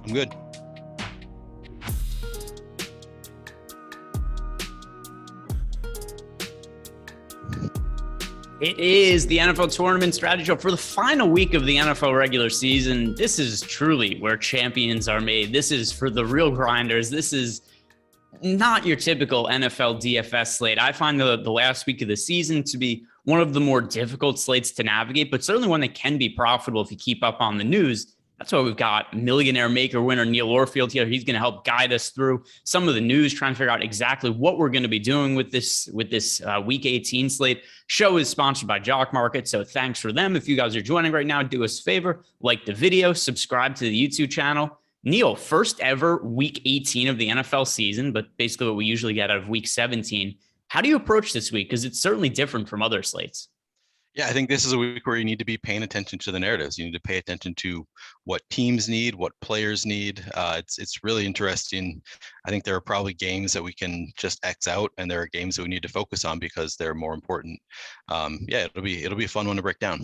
I'm good. It is the NFL Tournament Strategy Show for the final week of the NFL regular season. This is truly where champions are made. This is for the real grinders. This is not your typical NFL DFS slate. I find the last week of the season to be one of the more difficult slates to navigate, but certainly one that can be profitable if you keep up on the news. That's why we've got millionaire maker winner Neil Orfield here. He's going to help guide us through some of the news, trying to figure out exactly what we're going to be doing with this Week 18 slate. Show is sponsored by Jock Market, so thanks for them. If you guys are joining right now, do us a favor, like the video, subscribe to the YouTube channel. Neil, first ever Week 18 of the NFL season, but basically what we usually get out of Week 17. How do you approach this week? Because it's certainly different from other slates. Yeah, I think this is a week where you need to be paying attention to the narratives. You need to pay attention to what teams need, what players need. It's really interesting. I think there are probably games that we can just X out, and there are games that we need to focus on because they're more important. It'll be a fun one to break down.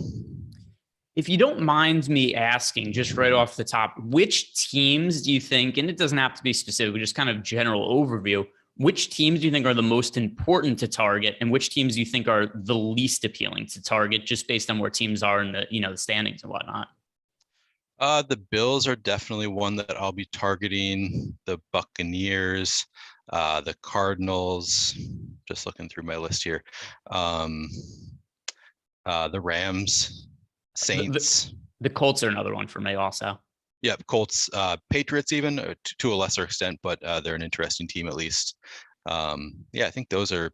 If you don't mind me asking, just right off the top, which teams do you think, and it doesn't have to be specific, just kind of general overview, which teams do you think are the most important to target, and which teams do you think are the least appealing to target, just based on where teams are in the standings and whatnot? The Bills are definitely one that I'll be targeting. The Buccaneers, the Cardinals. Just looking through my list here. The Rams, Saints. The Colts are another one for me also. Yeah, Colts, Patriots even to a lesser extent, but they're an interesting team at least. I think those are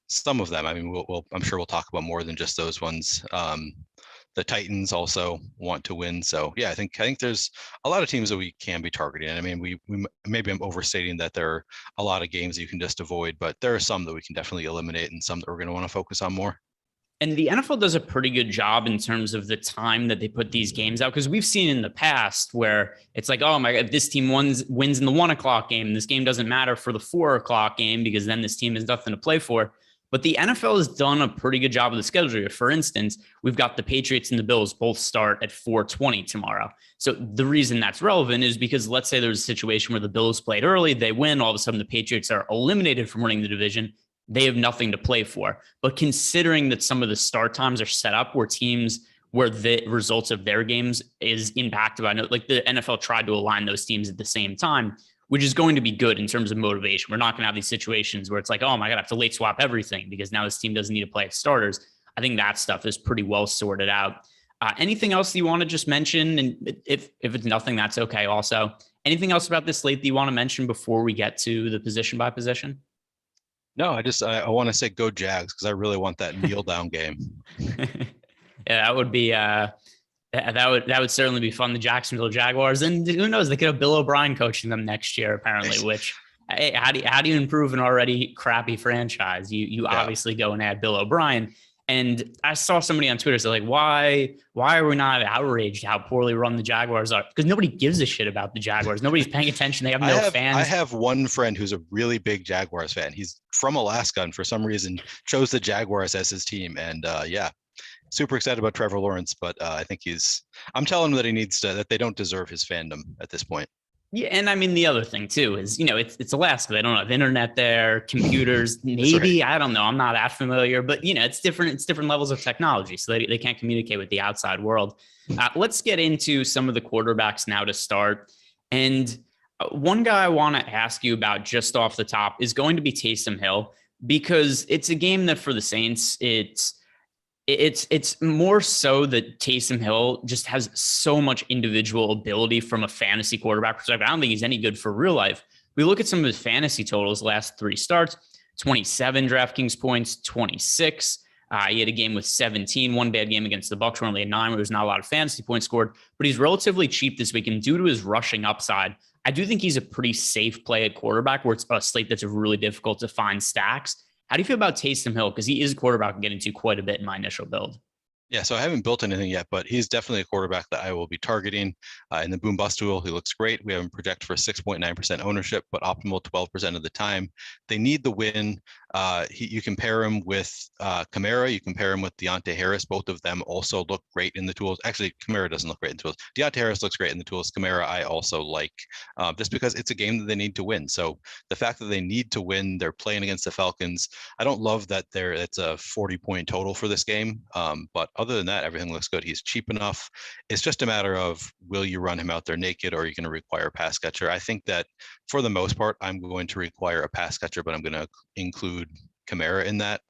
some of them. I mean, I'm sure we'll talk about more than just those ones. The Titans also want to win, so yeah, I think there's a lot of teams that we can be targeting. I mean, we maybe I'm overstating that there are a lot of games that you can just avoid, but there are some that we can definitely eliminate and some that we're going to want to focus on more. And the NFL does a pretty good job in terms of the time that they put these games out, because we've seen in the past where it's like, oh my God, this team wins in the 1 o'clock game. This game doesn't matter for the 4 o'clock game because then this team has nothing to play for. But the NFL has done a pretty good job of the schedule. For instance, we've got the Patriots and the Bills both start at 4:20 tomorrow. So the reason that's relevant is because let's say there's a situation where the Bills played early, they win, all of a sudden the Patriots are eliminated from winning the division. They have nothing to play for. But considering that some of the start times are set up where the results of their games is impacted by, like the NFL tried to align those teams at the same time, which is going to be good in terms of motivation. We're not going to have these situations where it's like, oh my God, I have to late swap everything because now this team doesn't need to play its starters. I think that stuff is pretty well sorted out. Anything else you want to just mention? And if it's nothing, that's okay also. Anything else about this slate that you want to mention before we get to the position by position? No, I want to say go Jags because I really want that kneel down game. Yeah, that would be that would certainly be fun. The Jacksonville Jaguars, and who knows, they could have Bill O'Brien coaching them next year apparently. Which how do you improve an already crappy franchise? You obviously go and add Bill O'Brien. And I saw somebody on Twitter say, like, why are we not outraged how poorly run the Jaguars are? Because nobody gives a shit about the Jaguars. Nobody's paying attention. They have no fans. I have one friend who's a really big Jaguars fan. He's from Alaska and for some reason chose the Jaguars as his team. And super excited about Trevor Lawrence. But I think I'm telling him that that they don't deserve his fandom at this point. Yeah, and I mean, the other thing too is, it's Alaska. They don't have internet there, computers, maybe. Right. I don't know. I'm not that familiar, but it's different. It's different levels of technology, so they can't communicate with the outside world. Let's get into some of the quarterbacks now to start. And one guy I want to ask you about just off the top is going to be Taysom Hill, because it's a game that for the Saints, it's more so that Taysom Hill just has so much individual ability from a fantasy quarterback perspective. I don't think he's any good for real life. We look at some of his fantasy totals last 3 starts, 27 DraftKings points, 26. He had a game with 17, one bad game against the Bucs where only had 9, where there's not a lot of fantasy points scored, but he's relatively cheap this week. And due to his rushing upside, I do think he's a pretty safe play at quarterback, where it's a slate that's really difficult to find stacks. How do you feel about Taysom Hill? Because he is a quarterback I'm getting to quite a bit in my initial build. Yeah, so I haven't built anything yet, but he's definitely a quarterback that I will be targeting. In the boom bust duel, he looks great. We have him projected for 6.9% ownership, but optimal 12% of the time. They need the win. You can pair him with Kamara. You can pair him with Deontay Harris. Both of them also look great in the tools. Actually, Kamara doesn't look great in the tools. Deontay Harris looks great in the tools. Kamara, I also like, just because it's a game that they need to win. So the fact that they need to win, they're playing against the Falcons. I don't love that it's a 40-point total for this game. But other than that, everything looks good. He's cheap enough. It's just a matter of, will you run him out there naked, or are you going to require a pass catcher? I think that for the most part, I'm going to require a pass catcher, but I'm going to include Kamara in that.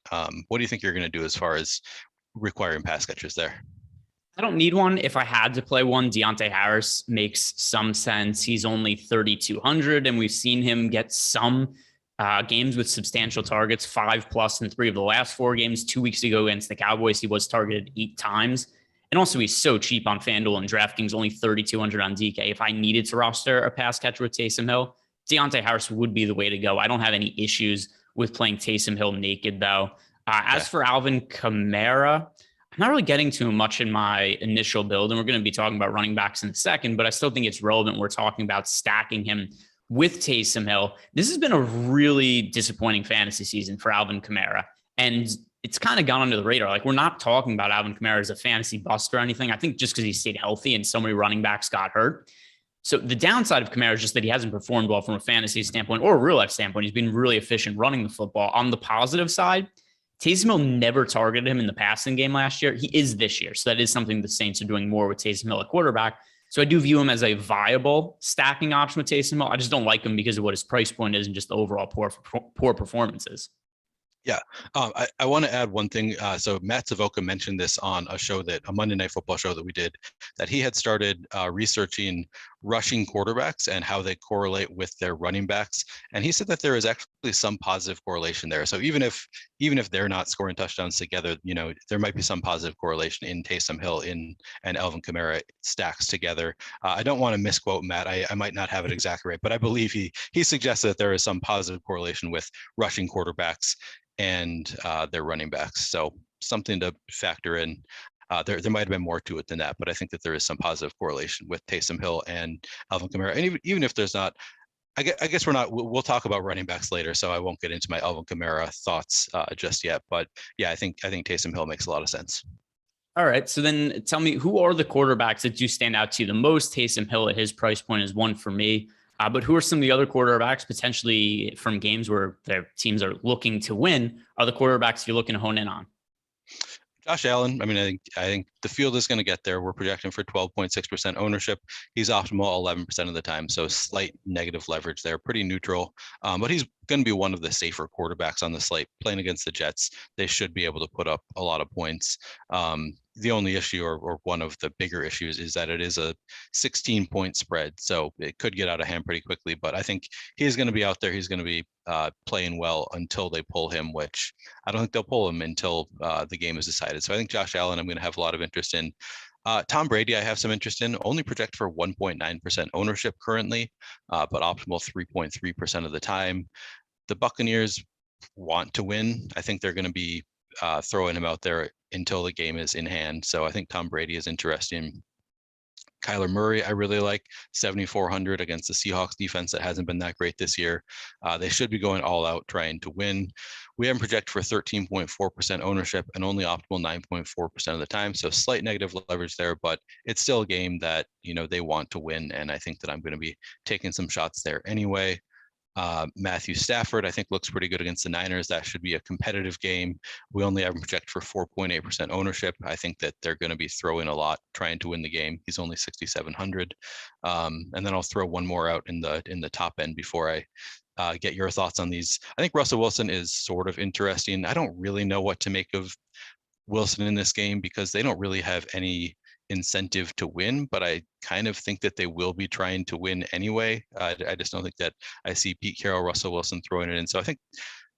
What do you think you're going to do as far as requiring pass catchers there? I don't need one. If I had to play one, Deontay Harris makes some sense. He's only 3,200, and we've seen him get some games with substantial targets, 5+ in 3 of the last 4 games. 2 weeks ago against the Cowboys, he was targeted 8 times. And also, he's so cheap on FanDuel and DraftKings, only 3,200 on DK. If I needed to roster a pass catcher with Taysom Hill, Deontay Harris would be the way to go. I don't have any issues with playing Taysom Hill naked, though. As for Alvin Kamara, I'm not really getting to him much in my initial build, and we're going to be talking about running backs in a second, but I still think it's relevant. We're talking about stacking him with Taysom Hill. This has been a really disappointing fantasy season for Alvin Kamara, and it's kind of gone under the radar. Like, we're not talking about Alvin Kamara as a fantasy bust or anything. I think just because he stayed healthy and so many running backs got hurt. So the downside of Kamara is just that he hasn't performed well from a fantasy standpoint or a real life standpoint. He's been really efficient running the football. On the positive side, Taysom Hill never targeted him in the passing game last year. He is this year. So that is something the Saints are doing more with Taysom Hill at quarterback. So I do view him as a viable stacking option with Taysom Hill. I just don't like him because of what his price point is and just the overall poor performances. Yeah, I want to add one thing. So Matt Savoca mentioned this on a Monday Night Football show that we did, that he had started researching rushing quarterbacks and how they correlate with their running backs. And he said that there is actually some positive correlation there. So even if they're not scoring touchdowns together, there might be some positive correlation in Taysom Hill and Alvin Kamara stacks together. I don't want to misquote Matt. I might not have it exactly right, but I believe he suggested that there is some positive correlation with rushing quarterbacks and their running backs. So something to factor in. There might have been more to it than that, but I think that there is some positive correlation with Taysom Hill and Alvin Kamara. And even if there's not, I guess we'll talk about running backs later, so I won't get into my Alvin Kamara thoughts just yet. But yeah, I think Taysom Hill makes a lot of sense. All right. So then tell me, who are the quarterbacks that do stand out to you the most? Taysom Hill at his price point is one for me. But who are some of the other quarterbacks potentially from games where their teams are looking to win? Are the quarterbacks you're looking to hone in on? Josh Allen. I mean, I think the field is going to get there. We're projecting for 12.6% ownership. He's optimal 11% of the time, so slight negative leverage there, pretty neutral. But he's going to be one of the safer quarterbacks on the slate. Playing against the Jets, they should be able to put up a lot of points. The only issue, or one of the bigger issues, is that it is a 16-point spread, so it could get out of hand pretty quickly. But I think he's going to be out there. He's going to be playing well until they pull him, which I don't think they'll pull him until the game is decided. So I think Josh Allen, I'm going to have a lot of interest in. Tom Brady, I have some interest in. Only project for 1.9% ownership currently, but optimal 3.3% of the time. The Buccaneers want to win. I think they're going to be throwing him out there until the game is in hand. So I think Tom Brady is interesting. Kyler Murray, I really like, 7,400 against the Seahawks defense that hasn't been that great this year. They should be going all out trying to win. We have him projected for 13.4% ownership and only optimal 9.4% of the time. So slight negative leverage there, but it's still a game that, they want to win. And I think that I'm going to be taking some shots there anyway. Matthew Stafford, I think, looks pretty good against the Niners. That should be a competitive game. We only have him projected for 4.8% ownership. I think that they're going to be throwing a lot, trying to win the game. He's only 6,700. And then I'll throw one more out in the top end before I get your thoughts on these. I think Russell Wilson is sort of interesting. I don't really know what to make of Wilson in this game because they don't really have any incentive to win, but I kind of think that they will be trying to win anyway. I just don't think that I see Pete Carroll, Russell Wilson throwing it in. So I think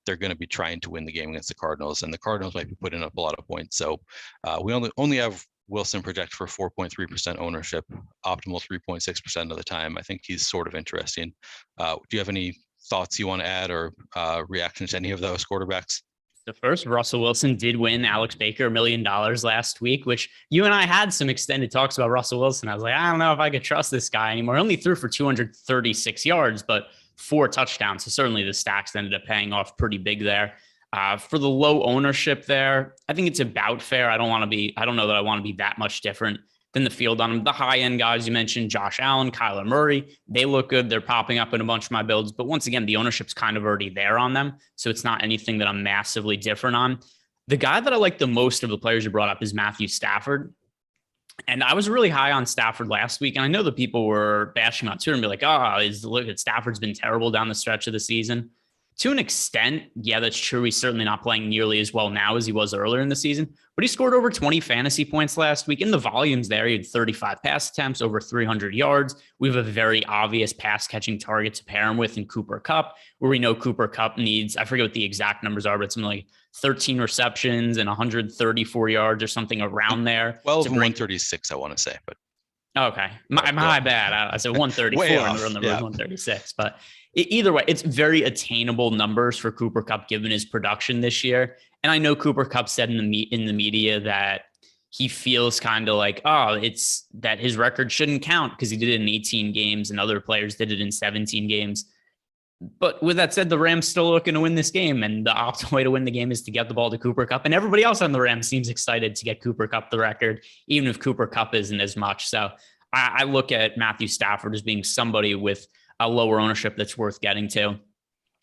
they're going to be trying to win the game against the Cardinals, and the Cardinals might be putting up a lot of points. So we only have Wilson project for 4.3% ownership, optimal 3.6% of the time. I think he's sort of interesting. Do you have any thoughts you want to add or reactions to any of those quarterbacks? The first, Russell Wilson did win Alex Baker $1 million last week, which you and I had some extended talks about Russell Wilson. I was like, I don't know if I could trust this guy anymore. He only threw for 236 yards, but 4 touchdowns. So certainly the stacks ended up paying off pretty big there. For the low ownership there, I think it's about fair. I don't know that I want to be that much different than the field on them. The high end guys you mentioned, Josh Allen, Kyler Murray, they look good. They're popping up in a bunch of my builds. But once again, the ownership's kind of already there on them. So it's not anything that I'm massively different on. The guy that I like the most of the players you brought up is Matthew Stafford. And I was really high on Stafford last week. And I know that people were bashing on Twitter and be like, look at Stafford's been terrible down the stretch of the season. To an extent, yeah, that's true. He's certainly not playing nearly as well now as he was earlier in the season, but he scored over 20 fantasy points last week. In the volumes there, he had 35 pass attempts, over 300 yards. We have a very obvious pass catching target to pair him with in Cooper Kupp, where we know Cooper Kupp needs, I forget what the exact numbers are, but something like 13 receptions and 134 yards or something around there. 12 and 136, I want to say, but okay. My bad. I said 134 and we're on the road 136, but either way, it's very attainable numbers for Cooper Kupp given his production this year. And I know Cooper Kupp said in the media that he feels kind of like, it's that his record shouldn't count because he did it in 18 games and other players did it in 17 games. But with that said, the Rams still looking to win this game, and the optimal way to win the game is to get the ball to Cooper Kupp. And everybody else on the Rams seems excited to get Cooper Kupp the record, even if Cooper Kupp isn't as much. So I look at Matthew Stafford as being somebody with a lower ownership that's worth getting to.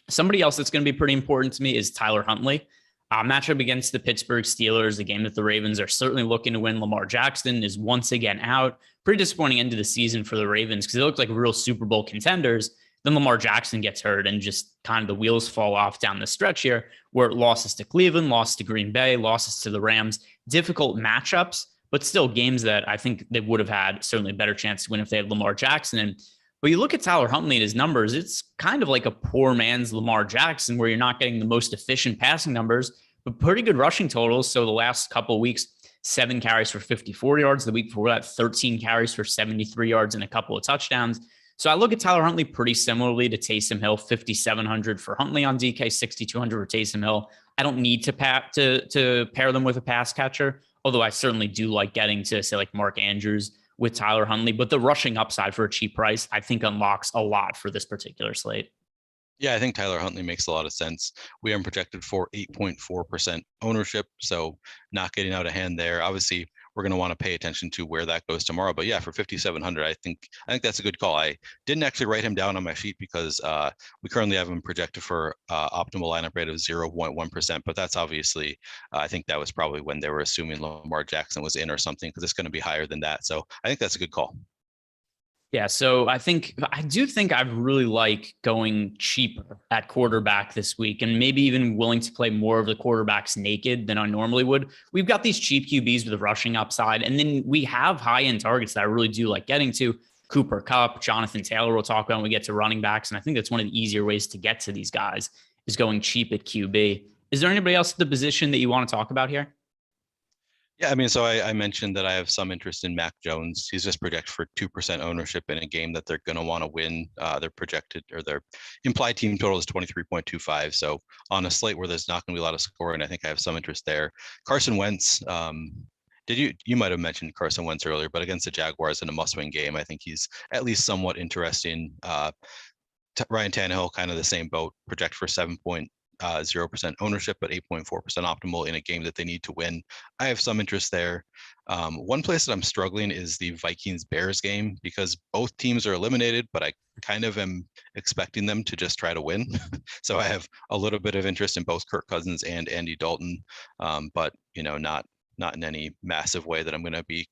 Somebody else that's going to be pretty important to me is Tyler Huntley. Matchup against the Pittsburgh Steelers, a game that the Ravens are certainly looking to win. Lamar Jackson is once again out. Pretty disappointing end of the season for the Ravens because they looked like real Super Bowl contenders. Then Lamar Jackson gets hurt and just kind of the wheels fall off down the stretch here, where losses to Cleveland, losses to Green Bay, losses to the Rams. Difficult matchups, but still games that I think they would have had certainly a better chance to win if they had Lamar Jackson in. But you look at Tyler Huntley and his numbers, it's kind of like a poor man's Lamar Jackson, where you're not getting the most efficient passing numbers, but pretty good rushing totals. So the last couple of weeks, 7 carries for 54 yards. The week before that, 13 carries for 73 yards and a couple of touchdowns. So I look at Tyler Huntley pretty similarly to Taysom Hill, 5,700 for Huntley on DK, 6,200 for Taysom Hill. I don't need to pair them with a pass catcher, although I certainly do like getting to, say, like Mark Andrews with Tyler Huntley. But the rushing upside for a cheap price, I think, unlocks a lot for this particular slate. Yeah, I think Tyler Huntley makes a lot of sense. We are projected for 8.4% ownership, so not getting out of hand there. Obviously, we're going to want to pay attention to where that goes tomorrow. But yeah, for 5,700, I think that's a good call. I didn't actually write him down on my sheet because we currently have him projected for optimal lineup rate of 0.1%. But that's obviously, I think that was probably when they were assuming Lamar Jackson was in or something, because it's going to be higher than that. So I think that's a good call. Yeah, so I do think I really like going cheap at quarterback this week, and maybe even willing to play more of the quarterbacks naked than I normally would. We've got these cheap QBs with rushing upside, and then we have high-end targets that I really do like getting to. Cooper Kupp, Jonathan Taylor we'll talk about when we get to running backs, and I think that's one of the easier ways to get to these guys is going cheap at QB. Is there anybody else at the position that you want to talk about here? Yeah, I mean, so I mentioned that I have some interest in Mac Jones. He's just projected for 2% ownership in a game that they're going to want to win. Their projected or their implied team total is 23.25. So on a slate where there's not going to be a lot of scoring, I think I have some interest there. Carson Wentz, you might have mentioned Carson Wentz earlier, but against the Jaguars in a must-win game, I think he's at least somewhat interesting. Ryan Tannehill, kind of the same boat, project for 7.0% ownership, but 8.4% optimal in a game that they need to win. I have some interest there. One place that I'm struggling is the Vikings-Bears game, because both teams are eliminated, but I kind of am expecting them to just try to win. So I have a little bit of interest in both Kirk Cousins and Andy Dalton, but not in any massive way that I'm going to be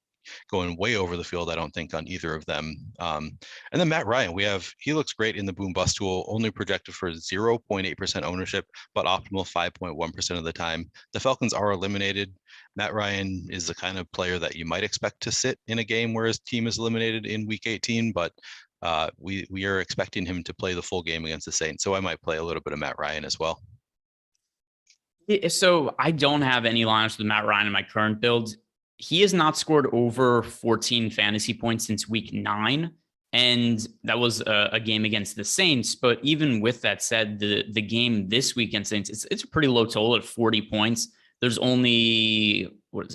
going way over the field, I don't think, on either of them. And then Matt Ryan, he looks great in the boom bust tool, only projected for 0.8% ownership, but optimal 5.1% of the time. The Falcons are eliminated. Matt Ryan is the kind of player that you might expect to sit in a game where his team is eliminated in week 18, but we are expecting him to play the full game against the Saints. So I might play a little bit of Matt Ryan as well. So I don't have any lineups with Matt Ryan in my current build. He has not scored over 14 fantasy points since week 9. And that was a game against the Saints. But even with that said, the game this weekend Saints, it's a pretty low total at 40 points. There's only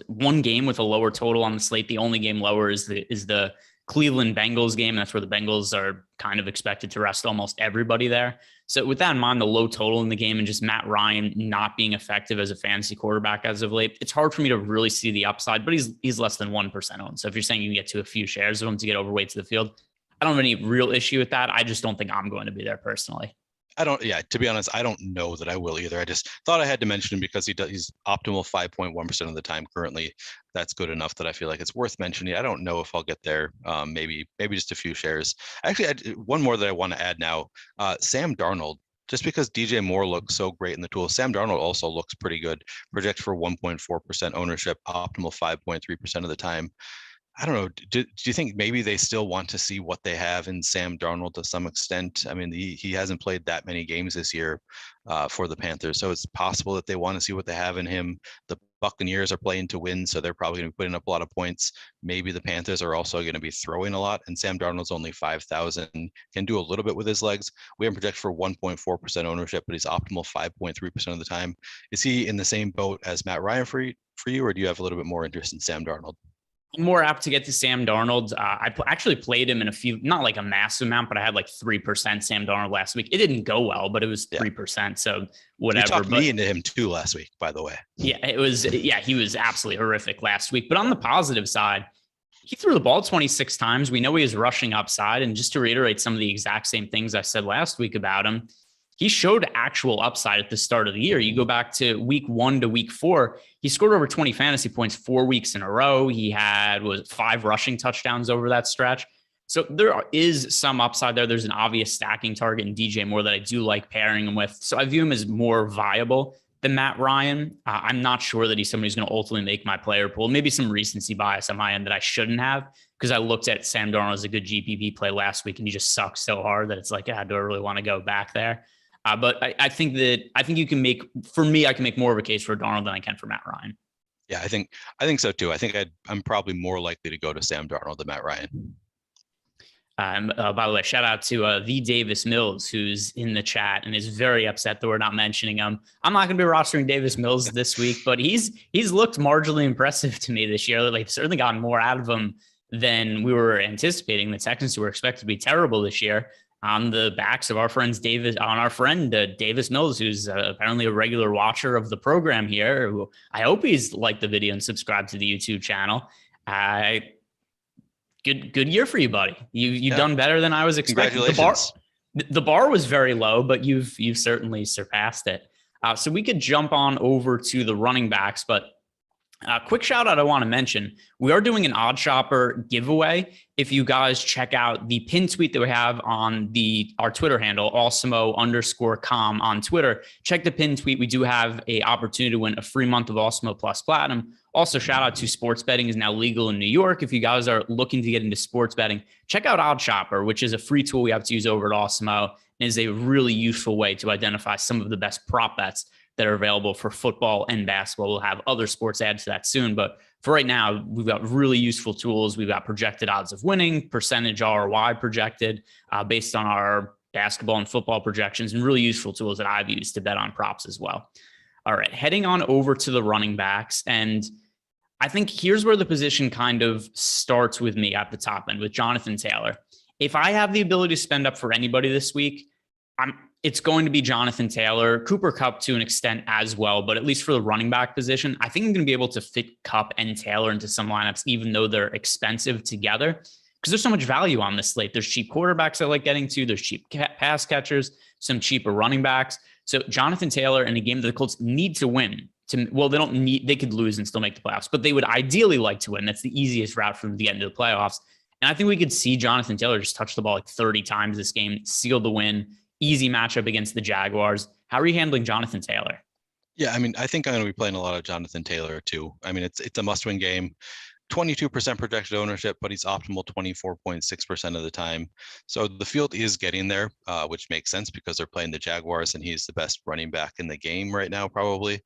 one game with a lower total on the slate. The only game lower is the Cleveland Bengals game. That's where the Bengals are kind of expected to rest almost everybody there. So with that in mind, the low total in the game and just Matt Ryan not being effective as a fantasy quarterback as of late, it's hard for me to really see the upside, but he's less than 1% owned. So if you're saying you can get to a few shares of him to get overweight to the field, I don't have any real issue with that. I just don't think I'm going to be there personally. To be honest, I don't know that I will either. I just thought I had to mention him because he's optimal 5.1% of the time currently. That's good enough that I feel like it's worth mentioning. I don't know if I'll get there. Maybe just a few shares. Actually, one more that I want to add now. Sam Darnold. Just because DJ Moore looks so great in the tool, Sam Darnold also looks pretty good. Project for 1.4% ownership, optimal 5.3% of the time. I don't know. Do you think maybe they still want to see what they have in Sam Darnold to some extent? I mean, he hasn't played that many games this year for the Panthers, so it's possible that they want to see what they have in him. The Buccaneers are playing to win, so they're probably going to be putting up a lot of points. Maybe the Panthers are also going to be throwing a lot, and Sam Darnold's only 5,000, can do a little bit with his legs. We have him projected for 1.4% ownership, but he's optimal 5.3% of the time. Is he in the same boat as Matt Ryan for you, or do you have a little bit more interest in Sam Darnold? I'm more apt to get to Sam Darnold. I actually played him in a few, not like a massive amount, but I had like 3% Sam Darnold last week. It didn't go well, but it was 3%. So whatever. You talked me into him too last week, by the way. Yeah, he was absolutely horrific last week. But on the positive side, he threw the ball 26 times. We know he is rushing upside. And just to reiterate some of the exact same things I said last week about him, he showed actual upside at the start of the year. You go back to week 1 to week 4, he scored over 20 fantasy points 4 weeks in a row. He had 5 rushing touchdowns over that stretch. So there is some upside there. There's an obvious stacking target in DJ Moore that I do like pairing him with. So I view him as more viable than Matt Ryan. I'm not sure that he's somebody who's going to ultimately make my player pool. Maybe some recency bias on my end that I shouldn't have, because I looked at Sam Darnold as a good GPP play last week and he just sucks so hard that it's like, do I really want to go back there? But I think you can make, for me, I can make more of a case for Darnold than I can for Matt Ryan. Yeah, I think so too. I think I'm probably more likely to go to Sam Darnold than Matt Ryan. By the way, shout out to the Davis Mills, who's in the chat and is very upset that we're not mentioning him. I'm not going to be rostering Davis Mills this week, but he's looked marginally impressive to me this year. They've certainly gotten more out of him than we were anticipating. The Texans, who were expected to be terrible this year, on the backs of our friend Davis Mills, who's apparently a regular watcher of the program here. Who I hope he's liked the video and subscribed to the YouTube channel. Good year for you, buddy. You've done better than I was expecting. Congratulations. The bar was very low, but you've certainly surpassed it. So we could jump on over to the running backs, but quick shout out I want to mention, we are doing an Odd Shopper giveaway. If you guys check out the pin tweet that we have on our Twitter handle, Awesemo_com on Twitter, check the pin tweet. We do have a opportunity to win a free month of Awesemo Plus Platinum. Also, shout out to sports betting is now legal in New York. If you guys are looking to get into sports betting, check out Odd Shopper, which is a free tool we have to use over at Awesemo, and is a really useful way to identify some of the best prop bets that are available for football and basketball. We'll have other sports add to that soon, but for right now, we've got really useful tools. We've got projected odds of winning, percentage ROI projected based on our basketball and football projections, and really useful tools that I've used to bet on props as well. All right, heading on over to the running backs. And I think here's where the position kind of starts with me at the top end with Jonathan Taylor. If I have the ability to spend up for anybody this week, it's going to be Jonathan Taylor, Cooper Kupp to an extent as well, but at least for the running back position, I think I'm going to be able to fit Kupp and Taylor into some lineups, even though they're expensive together, because there's so much value on this slate. There's cheap quarterbacks I like getting to. There's cheap pass catchers, some cheaper running backs. So Jonathan Taylor in a game that the Colts need to win. They could lose and still make the playoffs, but they would ideally like to win. That's the easiest route for them to get into the playoffs. And I think we could see Jonathan Taylor just touch the ball like 30 times this game, seal the win. Easy matchup against the Jaguars. How are you handling Jonathan Taylor? Yeah, I mean, I think I'm going to be playing a lot of Jonathan Taylor too. I mean, it's a must-win game. 22% projected ownership, but he's optimal 24.6% of the time. So the field is getting there, which makes sense because they're playing the Jaguars and he's the best running back in the game right now, probably.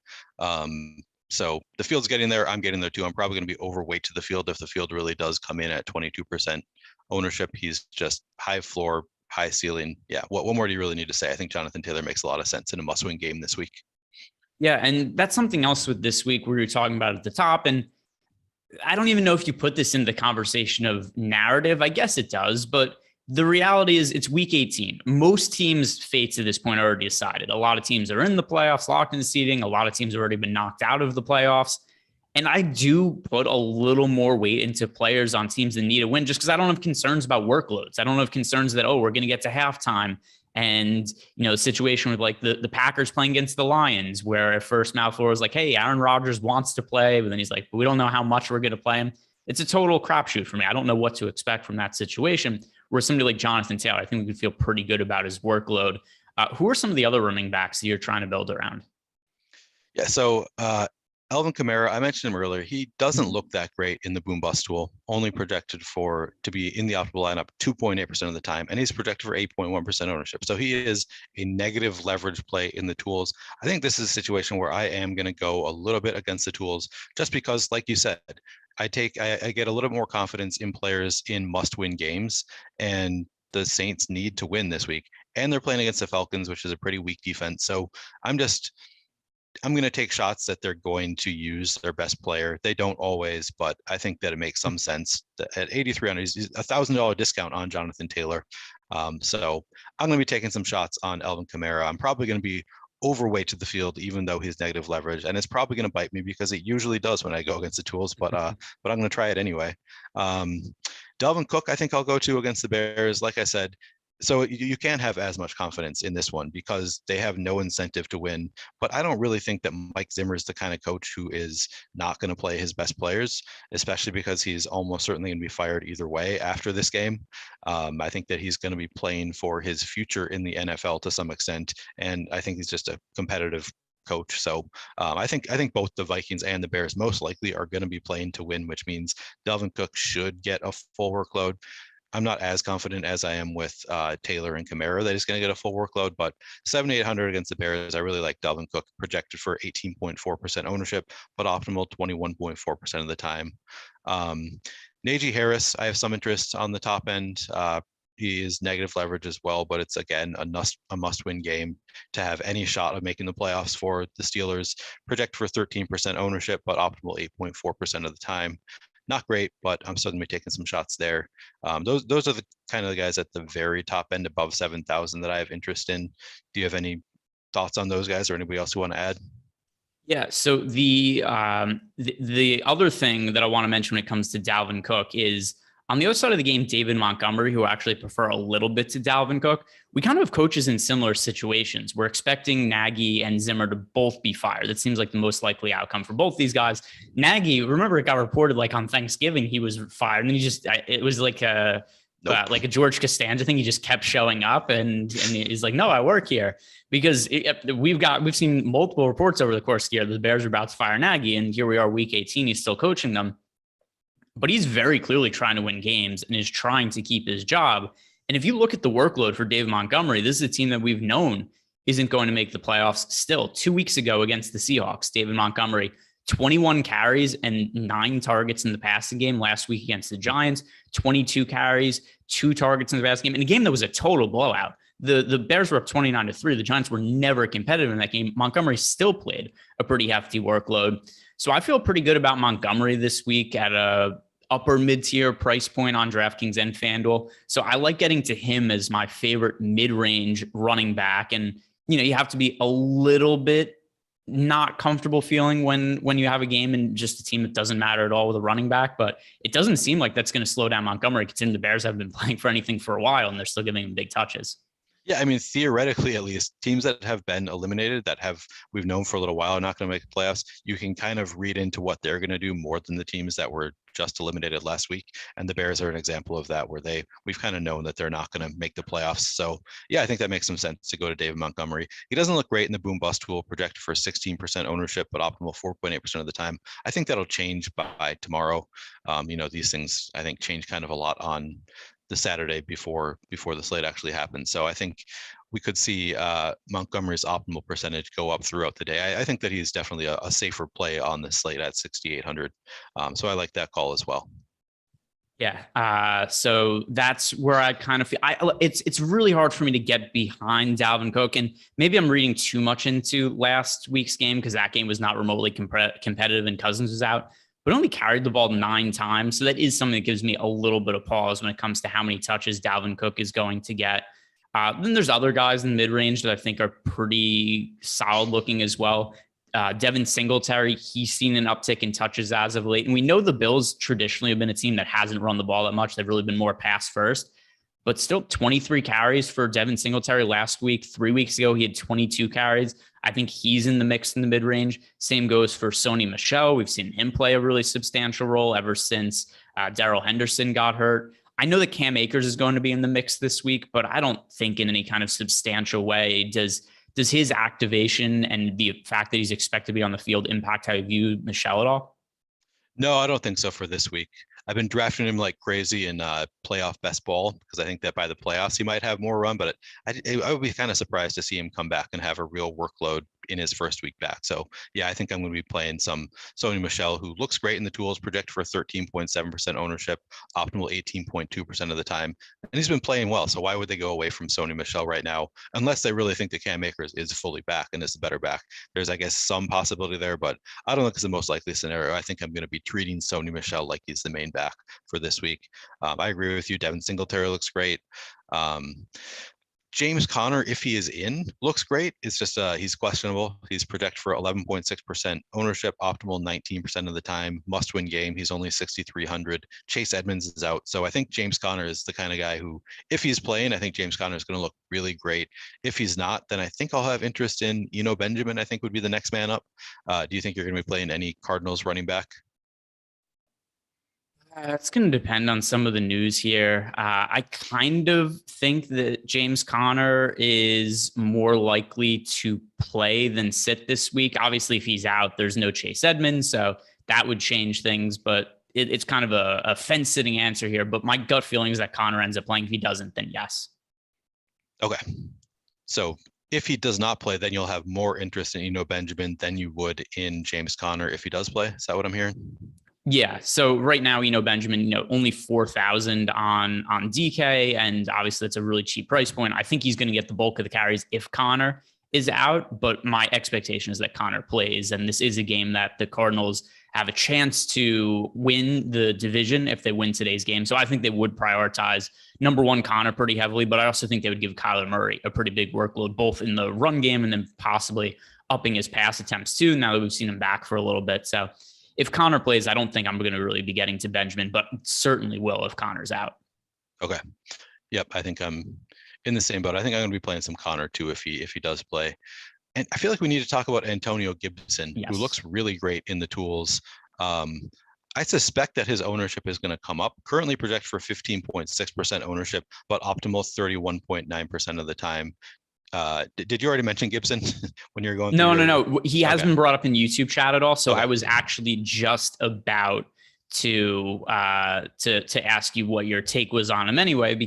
So the field's getting there. I'm getting there too. I'm probably going to be overweight to the field if the field really does come in at 22% ownership. He's just high floor, high ceiling. Yeah. What more do you really need to say? I think Jonathan Taylor makes a lot of sense in a must-win game this week. Yeah. And that's something else with this week we were talking about at the top. And I don't even know if you put this in the conversation of narrative. I guess it does, but the reality is it's week 18. Most teams' fates at this point are already decided. A lot of teams are in the playoffs, locked in the seeding. A lot of teams have already been knocked out of the playoffs. And I do put a little more weight into players on teams that need a win just because I don't have concerns about workloads. I don't have concerns that, we're going to get to halftime. And, a situation with like the Packers playing against the Lions, where at first mouthful was like, hey, Aaron Rodgers wants to play. But then he's like, we don't know how much we're going to play him. It's a total crapshoot for me. I don't know what to expect from that situation. Where somebody like Jonathan Taylor, I think we could feel pretty good about his workload. Who are some of the other running backs that you're trying to build around? Yeah, so Alvin Kamara, I mentioned him earlier. He doesn't look that great in the boom bust tool, only projected to be in the optimal lineup 2.8% of the time, and he's projected for 8.1% ownership. So he is a negative leverage play in the tools. I think this is a situation where I am going to go a little bit against the tools, just because, like you said, I get a little more confidence in players in must-win games, and the Saints need to win this week, and they're playing against the Falcons, which is a pretty weak defense. So I'm going to take shots that they're going to use their best player. They don't always, but I think that it makes some sense. At 8,300, he's $1,000 discount on Jonathan Taylor. So I'm going to be taking some shots on Alvin Kamara. I'm probably going to be overweight to the field, even though he's negative leverage, and it's probably going to bite me because it usually does when I go against the tools. But I'm going to try it anyway. Dalvin Cook, I think I'll go to against the Bears. Like I said, so you can't have as much confidence in this one because they have no incentive to win. But I don't really think that Mike Zimmer is the kind of coach who is not going to play his best players, especially because he's almost certainly going to be fired either way after this game. I think that he's going to be playing for his future in the NFL to some extent, and I think he's just a competitive coach. So I think both the Vikings and the Bears most likely are going to be playing to win, which means Dalvin Cook should get a full workload. I'm not as confident as I am with Taylor and Kamara that he's going to get a full workload, but 7,800 against the Bears, I really like Dalvin Cook, projected for 18.4% ownership, but optimal 21.4% of the time. Najee Harris, I have some interest on the top end. He is negative leverage as well, but it's, again, a must-win game to have any shot of making the playoffs for the Steelers. Project for 13% ownership, but optimal 8.4% of the time. Not great, but I'm certainly taking some shots there. Those are the kind of the guys at the very top end above 7,000 that I have interest in. Do you have any thoughts on those guys or anybody else who want to add? Yeah. So the other thing that I want to mention when it comes to Dalvin Cook is on the other side of the game, David Montgomery, who actually prefer a little bit to Dalvin Cook. We kind of have coaches in similar situations. We're expecting Nagy and Zimmer to both be fired. That seems like the most likely outcome for both these guys. Nagy, remember it got reported like on Thanksgiving he was fired, and it was like a George Costanza thing. He just kept showing up, and he's like, "No, I work here." Because we've seen multiple reports over the course of the year that the Bears are about to fire Nagy, and here we are, week 18, he's still coaching them. But he's very clearly trying to win games and is trying to keep his job. And if you look at the workload for David Montgomery, this is a team that we've known isn't going to make the playoffs still. 2 weeks ago against the Seahawks, David Montgomery, 21 carries and 9 targets in the passing game. Last week against the Giants, 22 carries, 2 targets in the passing game. In a game that was a total blowout. The Bears were up 29-3. The Giants were never competitive in that game. Montgomery still played a pretty hefty workload. So I feel pretty good about Montgomery this week at a upper mid-tier price point on DraftKings and FanDuel. So I like getting to him as my favorite mid-range running back. And, you have to be a little bit not comfortable feeling when you have a game and just a team that doesn't matter at all with a running back. But it doesn't seem like that's going to slow down Montgomery, considering the Bears haven't been playing for anything for a while and they're still giving him big touches. Yeah, I mean, theoretically, at least, teams that have been eliminated we've known for a little while are not going to make the playoffs. You can kind of read into what they're going to do more than the teams that were just eliminated last week. And the Bears are an example of that, where we've kind of known that they're not going to make the playoffs. So yeah, I think that makes some sense to go to David Montgomery. He doesn't look great in the boom bust tool, projected for 16% ownership, but optimal 4.8% of the time. I think that'll change by tomorrow. These things I think change kind of a lot on the Saturday before the slate actually happens. So I think we could see Montgomery's optimal percentage go up throughout the day. I think that he's definitely a safer play on the slate at 6,800. So I like that call as well. Yeah. So that's where I kind of feel it's really hard for me to get behind Dalvin Cook. And maybe I'm reading too much into last week's game because that game was not remotely competitive and Cousins was out. but only carried the ball 9 times. So that is something that gives me a little bit of pause when it comes to how many touches Dalvin Cook is going to get. Then there's other guys in the mid-range that I think are pretty solid looking as well. Devin Singletary, he's seen an uptick in touches as of late. And we know the Bills traditionally have been a team that hasn't run the ball that much. They've really been more pass first, but still 23 carries for Devin Singletary last week. 3 weeks ago, he had 22 carries. I think he's in the mix in the mid-range. Same goes for Sony Michel. We've seen him play a really substantial role ever since Darrell Henderson got hurt. I know that Cam Akers is going to be in the mix this week, but I don't think in any kind of substantial way does his activation and the fact that he's expected to be on the field impact how you view Michel at all? No, I don't think so for this week. I've been drafting him like crazy in playoff best ball because I think that by the playoffs he might have more run, but I would be kind of surprised to see him come back and have a real workload in his first week back. So yeah, I think I'm going to be playing some Sony Michel, who looks great in the tools, projected for 13.7% ownership, optimal 18.2% of the time. And he's been playing well. So why would they go away from Sony Michel right now? Unless they really think that Cam Akers is fully back and is the better back. There's, I guess, some possibility there, but I don't think it's the most likely scenario. I think I'm going to be treating Sony Michel like he's the main back for this week. I agree with you. Devin Singletary looks great. James Conner, if he is in, looks great. It's just he's questionable. He's projected for 11.6% ownership, optimal 19% of the time, must-win game. He's only 6,300. Chase Edmonds is out. So I think James Conner is the kind of guy who, if he's playing, I think James Conner is going to look really great. If he's not, then I think I'll have interest in Benjamin, I think would be the next man up. Do you think you're going to be playing any Cardinals running back? It's going to depend on some of the news here. I kind of think that James Conner is more likely to play than sit this week. Obviously, if he's out, there's no Chase Edmonds, so that would change things. But it's kind of a fence-sitting answer here. But my gut feeling is that Conner ends up playing. If he doesn't, then yes. Okay. So if he does not play, then you'll have more interest in Benjamin than you would in James Conner if he does play. Is that what I'm hearing? Yeah. So right now, Benjamin, only 4,000 on DK, and obviously that's a really cheap price point. I think he's going to get the bulk of the carries if Conner is out, but my expectation is that Conner plays, and this is a game that the Cardinals have a chance to win the division if they win today's game. So I think they would prioritize number one Conner pretty heavily, but I also think they would give Kyler Murray a pretty big workload, both in the run game and then possibly upping his pass attempts too, now that we've seen him back for a little bit. So if Conner plays, I don't think I'm going to really be getting to Benjamin, but certainly will if Conner's out. Okay. Yep. I think I'm in the same boat. I think I'm going to be playing some Conner too if he does play. And I feel like we need to talk about Antonio Gibson, yes, who looks really great in the tools. I suspect that his ownership is going to come up. Currently projected for 15.6% ownership, but optimal 31.9% of the time. Did you already mention Gibson when you're going? No. He hasn't been brought up in YouTube chat at all. So I was actually just about to ask you what your take was on him anyway,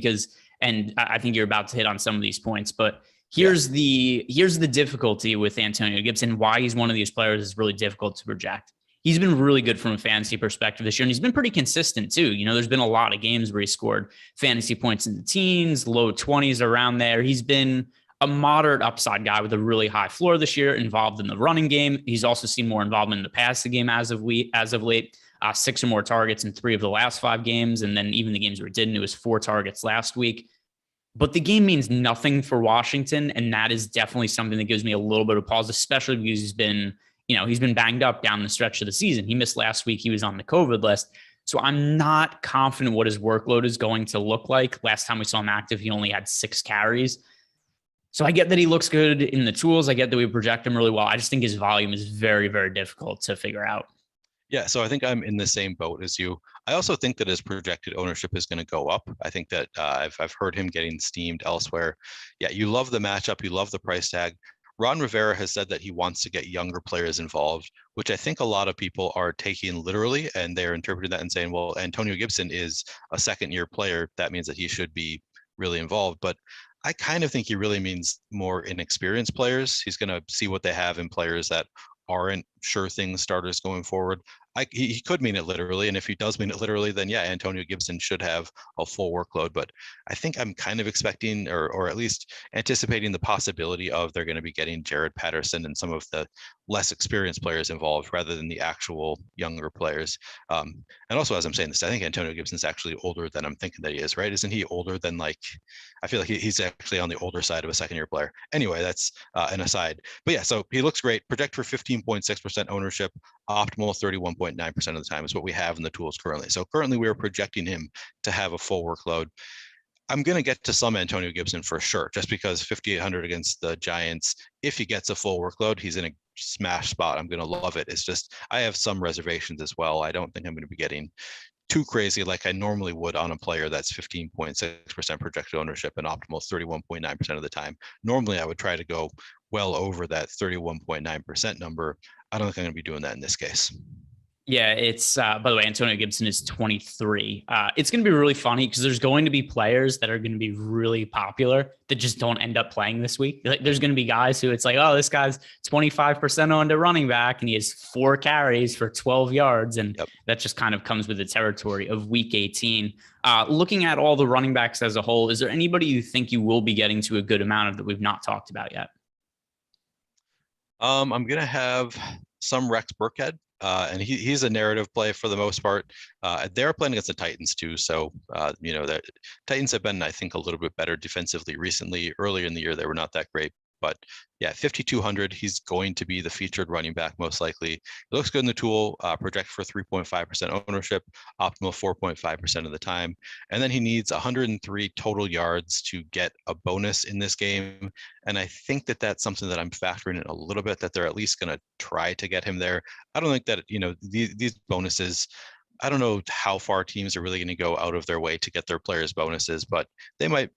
and I think you're about to hit on some of these points, but here's the difficulty with Antonio Gibson. Why he's one of these players is really difficult to project. He's been really good from a fantasy perspective this year, and he's been pretty consistent too. There's been a lot of games where he scored fantasy points in the teens, low 20s around there. He's been a moderate upside guy with a really high floor this year, involved in the running game. He's also seen more involvement in the passing game as of late. 6 or more targets in 3 of the last 5 games, and then even the games where it didn't, it was 4 targets last week. But the game means nothing for Washington, and that is definitely something that gives me a little bit of pause, especially because he's been banged up down the stretch of the season. He missed last week. He was on the COVID list. So I'm not confident what his workload is going to look like. Last time we saw him active, he only had 6 carries. So I get that he looks good in the tools. I get that we project him really well. I just think his volume is very, very difficult to figure out. Yeah, so I think I'm in the same boat as you. I also think that his projected ownership is going to go up. I think that I've heard him getting steamed elsewhere. Yeah, you love the matchup. You love the price tag. Ron Rivera has said that he wants to get younger players involved, which I think a lot of people are taking literally, and they're interpreting that and saying, well, Antonio Gibson is a second-year player. That means that he should be really involved. But I kind of think he really means more inexperienced players. He's going to see what they have in players that aren't sure thing starters going forward. He could mean it literally, and if he does mean it literally, then yeah, Antonio Gibson should have a full workload. But I think I'm kind of expecting, or at least anticipating the possibility of they're going to be getting Jared Patterson and some of the less experienced players involved rather than the actual younger players. And also, as I'm saying this, I think Antonio Gibson's actually older than I'm thinking that he is, right? Isn't he older than I feel like he's actually on the older side of a second-year player. Anyway, that's an aside. But yeah, so he looks great. Project for 15.6% ownership, optimal 31.9% of the time is what we have in the tools currently. So currently we are projecting him to have a full workload. I'm going to get to some Antonio Gibson for sure, just because 5,800 against the Giants, if he gets a full workload, he's in a smash spot. I'm going to love it. It's just, I have some reservations as well. I don't think I'm going to be getting too crazy like I normally would on a player that's 15.6% projected ownership and optimal 31.9% of the time. Normally, I would try to go well over that 31.9% number. I don't think I'm going to be doing that in this case. Yeah, it's by the way, Antonio Gibson is 23. It's going to be really funny because there's going to be players that are going to be really popular that just don't end up playing this week. Like, there's going to be guys who it's like, oh, this guy's 25% on to running back and he has 4 carries for 12 yards. And that just kind of comes with the territory of week 18. Looking at all the running backs as a whole, is there anybody you think you will be getting to a good amount of that we've not talked about yet? I'm going to have some Rex Burkhead. And he's a narrative play for the most part. They're playing against the Titans too. So, the Titans have been, I think, a little bit better defensively recently. Earlier in the year, they were not that great. But yeah, 5,200, he's going to be the featured running back most likely. It looks good in the tool, project for 3.5% ownership, optimal 4.5% of the time. And then he needs 103 total yards to get a bonus in this game. And I think that that's something that I'm factoring in a little bit, that they're at least going to try to get him there. I don't think that, these bonuses, I don't know how far teams are really going to go out of their way to get their players bonuses, but they might,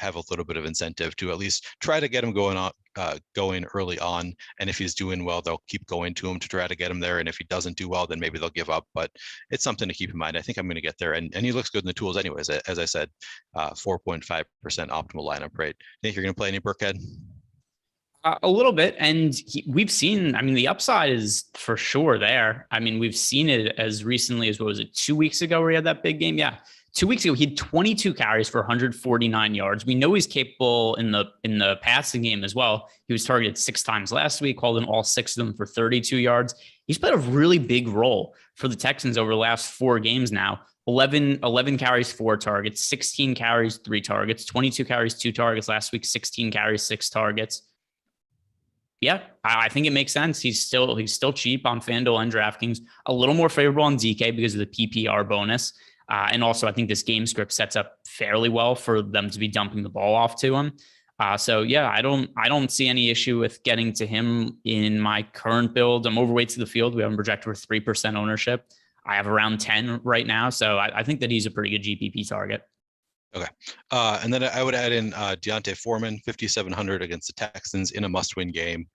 have a little bit of incentive to at least try to get him going early on. And if he's doing well, they'll keep going to him to try to get him there. And if he doesn't do well, then maybe they'll give up. But it's something to keep in mind. I think I'm going to get there. And he looks good in the tools anyways. As I said, 4.5% optimal lineup rate. Think you're going to play any Burkhead? A little bit. And we've seen, the upside is for sure there. We've seen it as recently as, 2 weeks ago where he had that big game? Yeah. 2 weeks ago, he had 22 carries for 149 yards. We know he's capable in the passing game as well. He was targeted 6 times last week, called in all 6 of them for 32 yards. He's played a really big role for the Texans over the last 4 games now. 11 carries, 4 targets, 16 carries, 3 targets, 22 carries, 2 targets last week, 16 carries, 6 targets. Yeah, I think it makes sense. He's still cheap on FanDuel and DraftKings, a little more favorable on DK because of the PPR bonus. And also, I think this game script sets up fairly well for them to be dumping the ball off to him. So yeah, I don't see any issue with getting to him in my current build. I'm overweight to the field. We have him projected for 3% ownership. I have around 10 right now. So I think that he's a pretty good GPP target. Okay. And then I would add in D'Onta Foreman, 5,700 against the Texans in a must-win game.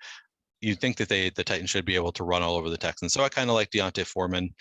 You'd think that the Titans should be able to run all over the Texans. So I kind of like D'Onta Foreman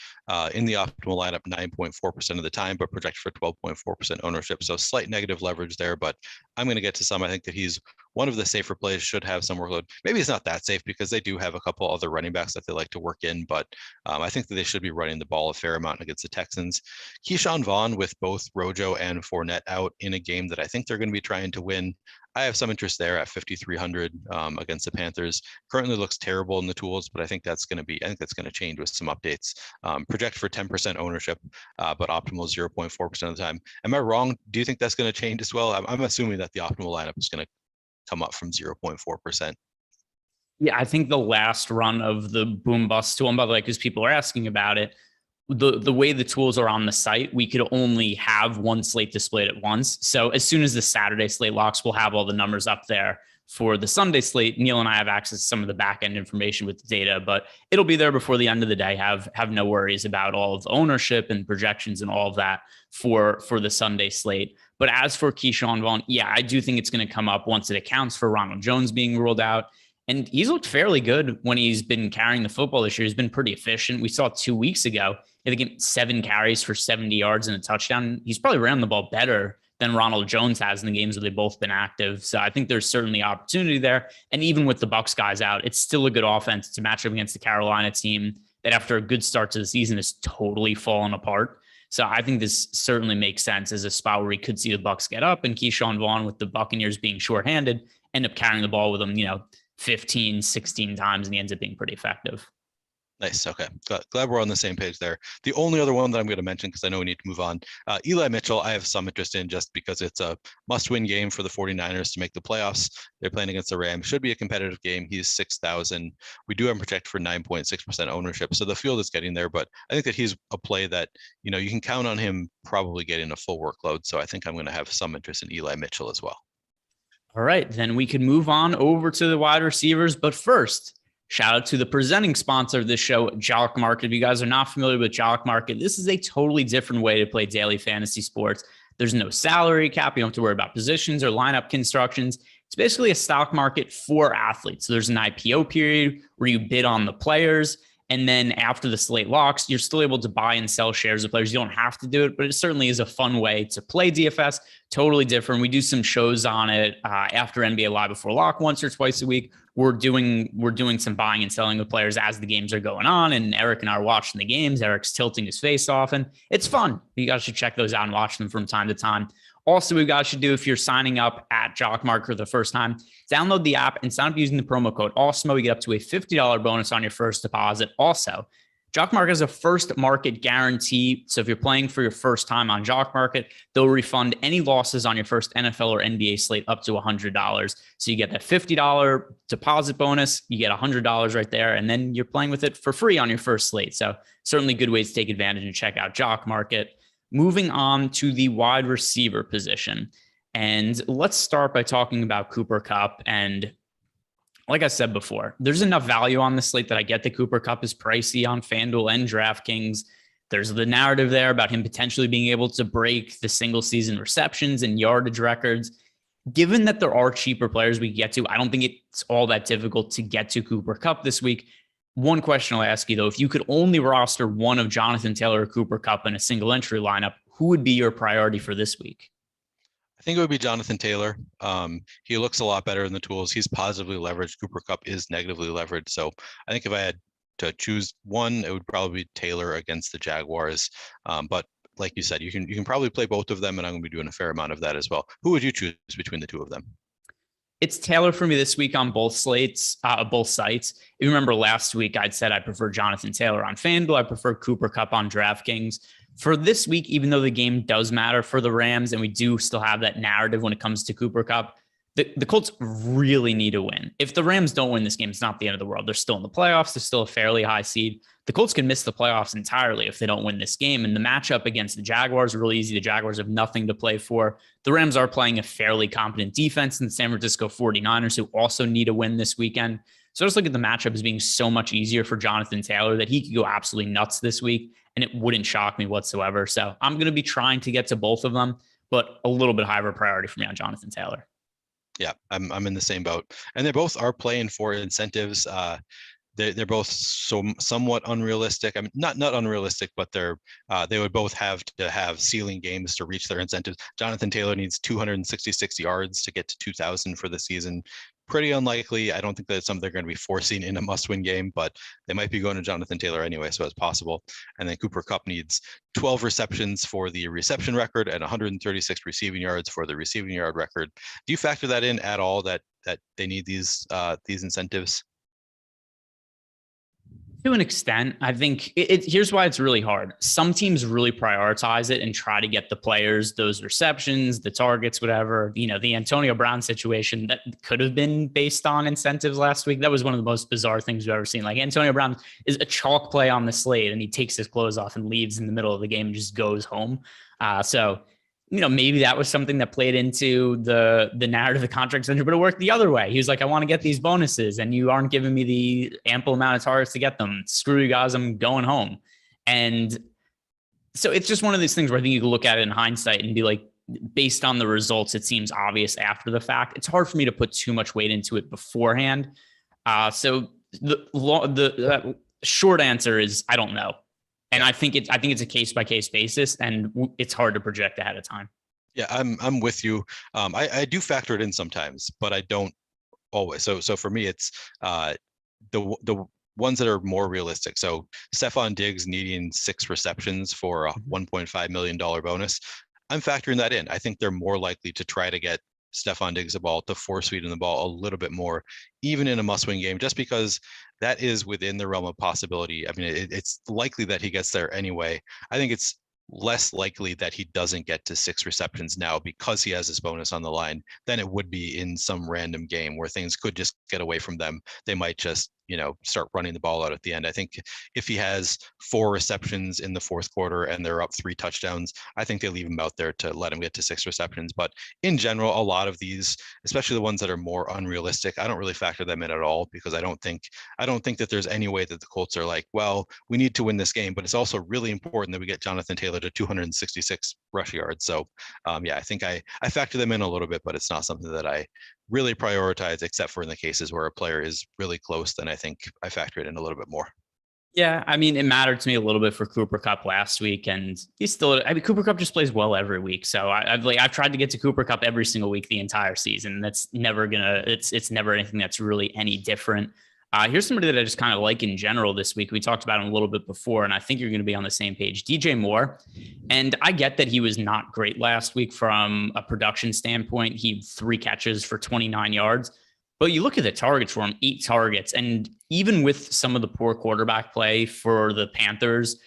in the optimal lineup 9.4% of the time, but projected for 12.4% ownership. So slight negative leverage there, but I'm going to get to some. I think that he's one of the safer plays, should have some workload. Maybe it's not that safe because they do have a couple other running backs that they like to work in, but I think that they should be running the ball a fair amount against the Texans. Keyshawn Vaughn with both Rojo and Fournette out in a game that I think they're going to be trying to win. I have some interest there at 5,300 against the Panthers. Currently looks terrible in the tools, but I think that's going to change with some updates. Project for 10% ownership, but optimal 0.4% of the time. Am I wrong? Do you think that's going to change as well? I'm assuming that the optimal lineup is going to come up from 0.4%. Yeah, I think the last run of the boom bust tool, and by the way, because people are asking about it, the way the tools are on the site, we could only have one slate displayed at once. So as soon as the Saturday slate locks, we'll have all the numbers up there. For the Sunday slate, Neil and I have access to some of the back end information with the data, but it'll be there before the end of the day. Have no worries about all of the ownership and projections and all of that for the Sunday slate. But as for Keyshawn Vaughn, yeah, I do think it's going to come up once it accounts for Ronald Jones being ruled out. And he's looked fairly good when he's been carrying the football this year. He's been pretty efficient. We saw 2 weeks ago, I think 7 carries for 70 yards and a touchdown. He's probably ran the ball better than Ronald Jones has in the games where they've both been active. So I think there's certainly opportunity there. And even with the Bucs guys out, it's still a good offense to match up against the Carolina team that after a good start to the season has totally fallen apart. So I think this certainly makes sense as a spot where we could see the Bucs get up and Keyshawn Vaughn with the Buccaneers being shorthanded, end up carrying the ball with them, 15, 16 times, and he ends up being pretty effective. Nice. Okay. Glad we're on the same page there. The only other one that I'm going to mention, because I know we need to move on, Eli Mitchell, I have some interest in just because it's a must-win game for the 49ers to make the playoffs. They're playing against the Rams. Should be a competitive game. He's 6,000. We do have him projected for 9.6% ownership. So the field is getting there, but I think that he's a play that, you can count on him probably getting a full workload. So I think I'm going to have some interest in Eli Mitchell as well. All right, then we can move on over to the wide receivers. But first, shout out to the presenting sponsor of this show, Jock Market. If you guys are not familiar with Jock Market, this is a totally different way to play daily fantasy sports. There's no salary cap. You don't have to worry about positions or lineup constructions. It's basically a stock market for athletes. So there's an IPO period where you bid on the players. And then after the slate locks, you're still able to buy and sell shares of players. You don't have to do it, but it certainly is a fun way to play DFS. Totally different. We do some shows on it after NBA Live Before Lock once or twice a week. We're doing some buying and selling of players as the games are going on. And Eric and I are watching the games. Eric's tilting his face off, and it's fun. You guys should check those out and watch them from time to time. Also, what you guys should do if you're signing up at Jock Market for the first time, download the app and sign up using the promo code Awesemo. You get up to a $50 bonus on your first deposit. Also, Jock Market has a first market guarantee. So if you're playing for your first time on Jock Market, they'll refund any losses on your first NFL or NBA slate up to $100. So you get that $50 deposit bonus, you get $100 right there, and then you're playing with it for free on your first slate. So certainly good ways to take advantage and check out Jock Market. Moving on to the wide receiver position. And let's start by talking about Cooper Kupp. And like I said before, there's enough value on the slate that I get that Cooper Kupp is pricey on FanDuel and DraftKings. There's the narrative there about him potentially being able to break the single season receptions and yardage records. Given that there are cheaper players we get to, I don't think it's all that difficult to get to Cooper Kupp this week. One question I'll ask you, though, if you could only roster one of Jonathan Taylor or Cooper Kupp in a single entry lineup, who would be your priority for this week? I think it would be Jonathan Taylor. He looks a lot better in the tools. He's positively leveraged. Cooper Kupp is negatively leveraged. So I think if I had to choose one, it would probably be Taylor against the Jaguars. But like you said, you can probably play both of them, and I'm going to be doing a fair amount of that as well. Who would you choose between the two of them? It's Taylor for me this week on both slates, both sites. If you remember last week, I'd said I prefer Jonathan Taylor on FanDuel. I prefer Cooper Kupp on DraftKings. For this week, even though the game does matter for the Rams, and we do still have that narrative when it comes to Cooper Kupp, the Colts really need to win. If the Rams don't win this game, it's not the end of the world. They're still in the playoffs. They're still a fairly high seed. The Colts can miss the playoffs entirely if they don't win this game. And the matchup against the Jaguars is really easy. The Jaguars have nothing to play for. The Rams are playing a fairly competent defense in the San Francisco 49ers, who also need a win this weekend. So I just look at the matchup as being so much easier for Jonathan Taylor that he could go absolutely nuts this week, and it wouldn't shock me whatsoever. So I'm going to be trying to get to both of them, but a little bit higher priority for me on Jonathan Taylor. Yeah, I'm in the same boat, and they both are playing for incentives. They're both somewhat unrealistic. I mean, not unrealistic, but they would both have to have ceiling games to reach their incentives. Jonathan Taylor needs 266 yards to get to 2,000 for the season. Pretty unlikely. I don't think that's something they're going to be forcing in a must-win game, but they might be going to Jonathan Taylor anyway, so it's possible. And then Cooper Kupp needs 12 receptions for the reception record and 136 receiving yards for the receiving yard record. Do you factor that in at all, that they need these incentives? To an extent, I think here's why it's really hard. Some teams really prioritize it and try to get the players, those receptions, the targets, whatever. The Antonio Brown situation that could have been based on incentives last week. That was one of the most bizarre things we've ever seen. Like, Antonio Brown is a chalk play on the slate, and he takes his clothes off and leaves in the middle of the game and just goes home. So maybe that was something that played into the narrative of the contract extension, but it worked the other way. He was like, I want to get these bonuses, and you aren't giving me the ample amount of targets to get them. Screw you guys, I'm going home. And so it's just one of these things where I think you can look at it in hindsight and be like, based on the results, it seems obvious after the fact. It's hard for me to put too much weight into it beforehand. So the short answer is I don't know. And I think it's a case by case basis, and it's hard to project ahead of time. Yeah, I'm with you. I do factor it in sometimes, but I don't always. So for me, it's the ones that are more realistic. So Stephon Diggs needing 6 receptions for a $1.5 million bonus. I'm factoring that in. I think they're more likely to try to get Stephon Diggs the ball, to force feed him the ball a little bit more, even in a must-win game, just because that is within the realm of possibility. I mean, it's likely that he gets there anyway. I think it's less likely that he doesn't get to 6 receptions now because he has this bonus on the line than it would be in some random game where things could just get away from them. They might just, start running the ball out at the end. I think if he has 4 receptions in the fourth quarter and they're up 3 touchdowns, I think they leave him out there to let him get to 6 receptions. But in general, a lot of these, especially the ones that are more unrealistic, I don't really factor them in at all, because I don't think that there's any way that the Colts are like, well, we need to win this game, but it's also really important that we get Jonathan Taylor to 266 rush yards. So I think I factor them in a little bit, but it's not something that I really prioritize, except for in the cases where a player is really close. Then I think I factor it in a little bit more. Yeah, I mean, it mattered to me a little bit for Cooper Kupp last week, and Cooper Kupp just plays well every week. So I've tried to get to Cooper Kupp every single week the entire season. That's never it's never anything that's really any different. Here's somebody that I just kind of like in general this week. We talked about him a little bit before, and I think you're going to be on the same page. DJ Moore. And I get that he was not great last week from a production standpoint. He had 3 catches for 29 yards. But you look at the targets for him, 8 targets. And even with some of the poor quarterback play for the Panthers,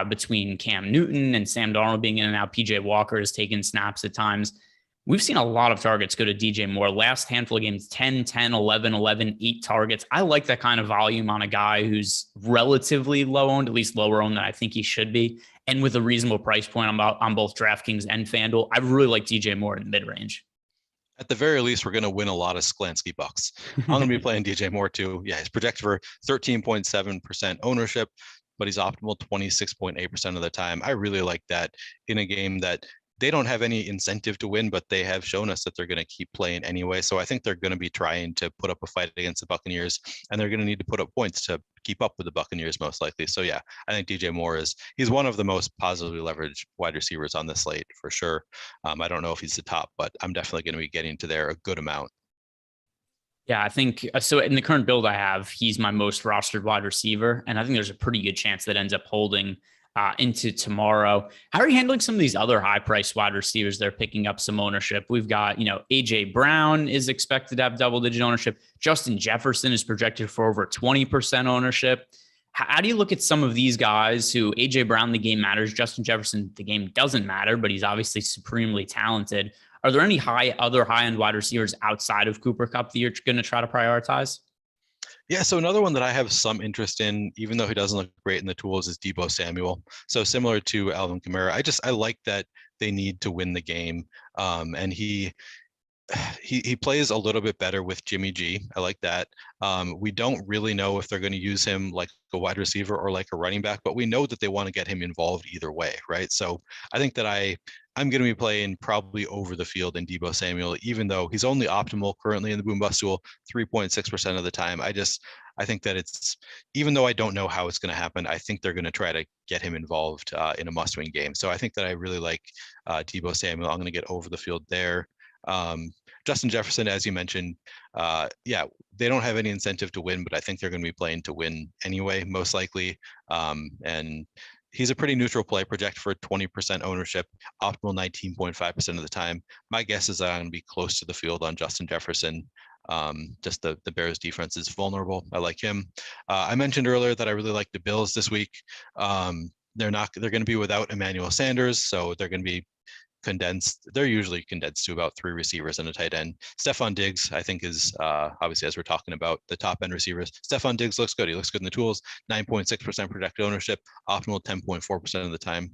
between Cam Newton and Sam Darnold being in and out, PJ Walker has taken snaps at times. We've seen a lot of targets go to DJ Moore. Last handful of games, 10, 10, 11, 11, 8 targets. I like that kind of volume on a guy who's relatively low owned, at least lower owned than I think he should be. And with a reasonable price point on both DraftKings and FanDuel, I really like DJ Moore in the mid-range. At the very least, we're going to win a lot of Sklansky bucks. I'm going to be playing DJ Moore too. Yeah, he's projected for 13.7% ownership, but he's optimal 26.8% of the time. I really like that in a game that they don't have any incentive to win, but they have shown us that they're going to keep playing anyway. So I think they're going to be trying to put up a fight against the Buccaneers, and they're going to need to put up points to keep up with the Buccaneers most likely. So yeah, I think DJ Moore he's one of the most positively leveraged wide receivers on the slate for sure. I don't know if he's the top, but I'm definitely going to be getting to there a good amount. Yeah, I think so. In the current build I have, he's my most rostered wide receiver, and I think there's a pretty good chance that ends up holding into tomorrow. How are you handling some of these other high-priced wide receivers? They're picking up some ownership. We've got, AJ Brown is expected to have double-digit ownership. Justin Jefferson is projected for over 20% ownership. How do you look at some of these guys who, AJ Brown, the game matters. Justin Jefferson, the game doesn't matter, but he's obviously supremely talented. Are there any other high-end wide receivers outside of Cooper Kupp that you're going to try to prioritize? Yeah, so another one that I have some interest in, even though he doesn't look great in the tools, is Deebo Samuel. So similar to Alvin Kamara, I like that they need to win the game. And he plays a little bit better with Jimmy G. I like that. We don't really know if they're going to use him like a wide receiver or like a running back, but we know that they want to get him involved either way, right? So I think that I'm going to be playing probably over the field in Deebo Samuel, even though he's only optimal currently in the boom bust tool 3.6% of the time. I think that even though I don't know how it's going to happen, I think they're going to try to get him involved in a must-win game. So I think that I really like Deebo Samuel. I'm going to get over the field there. Justin Jefferson, as you mentioned, they don't have any incentive to win, but I think they're going to be playing to win anyway, most likely. And he's a pretty neutral play, projected for 20% ownership, optimal 19.5% of the time. My guess is I'm going to be close to the field on Justin Jefferson. Just the Bears defense is vulnerable. I like him. I mentioned earlier that I really like the Bills this week. They're going to be without Emmanuel Sanders, so they're going to be condensed. They're usually condensed to about 3 receivers and a tight end. Stephon Diggs, I think, is obviously, as we're talking about the top end receivers, Stephon Diggs looks good. He looks good in the tools, 9.6% projected ownership, optimal 10.4% of the time.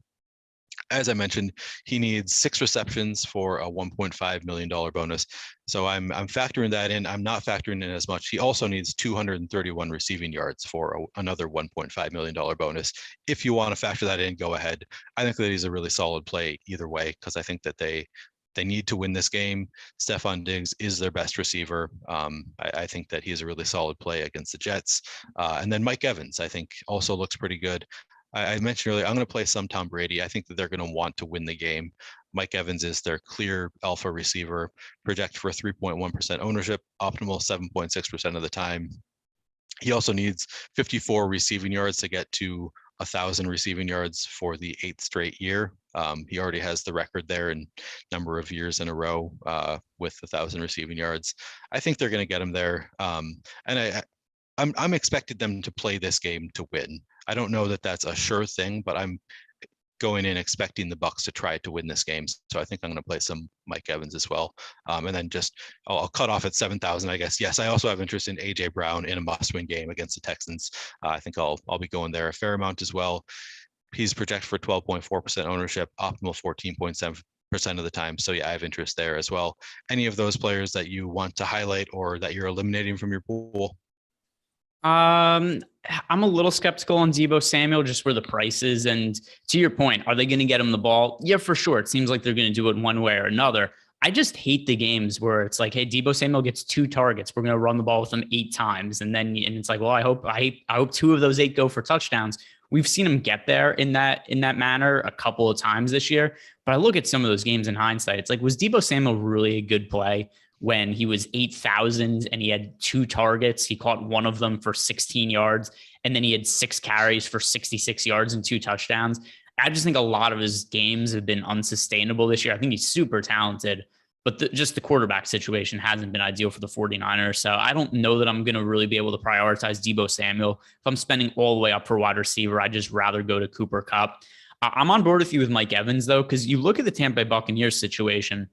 As I mentioned, he needs 6 receptions for a $1.5 million bonus. So I'm factoring that in. I'm not factoring in as much. He also needs 231 receiving yards for another $1.5 million bonus. If you want to factor that in, go ahead. I think that he's a really solid play either way, because I think that they need to win this game. Stephon Diggs is their best receiver. I think that he's a really solid play against the Jets. And then Mike Evans, I think, also looks pretty good. I mentioned earlier, I'm going to play some Tom Brady. I think that they're going to want to win the game. Mike Evans is their clear alpha receiver, projected for 3.1% ownership, optimal 7.6% of the time. He also needs 54 receiving yards to get to 1,000 receiving yards for the 8th straight year. He already has the record there in number of years in a row with 1,000 receiving yards. I think they're going to get him there. And I'm expecting them to play this game to win. I don't know that that's a sure thing, but I'm going in expecting the Bucs to try to win this game. So I think I'm going to play some Mike Evans as well. And then I'll cut off at 7,000, I guess. Yes, I also have interest in AJ Brown in a must-win game against the Texans. I think I'll be going there a fair amount as well. He's projected for 12.4% ownership, optimal 14.7% of the time. So yeah, I have interest there as well. Any of those players that you want to highlight or that you're eliminating from your pool? I'm a little skeptical on Deebo Samuel just where the price is. And to your point, are they going to get him the ball? Yeah, for sure. It seems like they're going to do it one way or another. I just hate the games where it's like, hey, Deebo Samuel gets 2 targets. We're going to run the ball with him 8 times. And it's like, well, I hope 2 of those 8 go for touchdowns. We've seen him get there in that manner a couple of times this year. But I look at some of those games in hindsight. It's like, was Deebo Samuel really a good play when he was 8,000 and he had 2 targets? He caught one of them for 16 yards, and then he had 6 carries for 66 yards and 2 touchdowns. I just think a lot of his games have been unsustainable this year. I think he's super talented, but just the quarterback situation hasn't been ideal for the 49ers. So I don't know that I'm going to really be able to prioritize Deebo Samuel. If I'm spending all the way up for wide receiver, I'd just rather go to Cooper Kupp. I'm on board with you with Mike Evans, though, because you look at the Tampa Bay Buccaneers situation,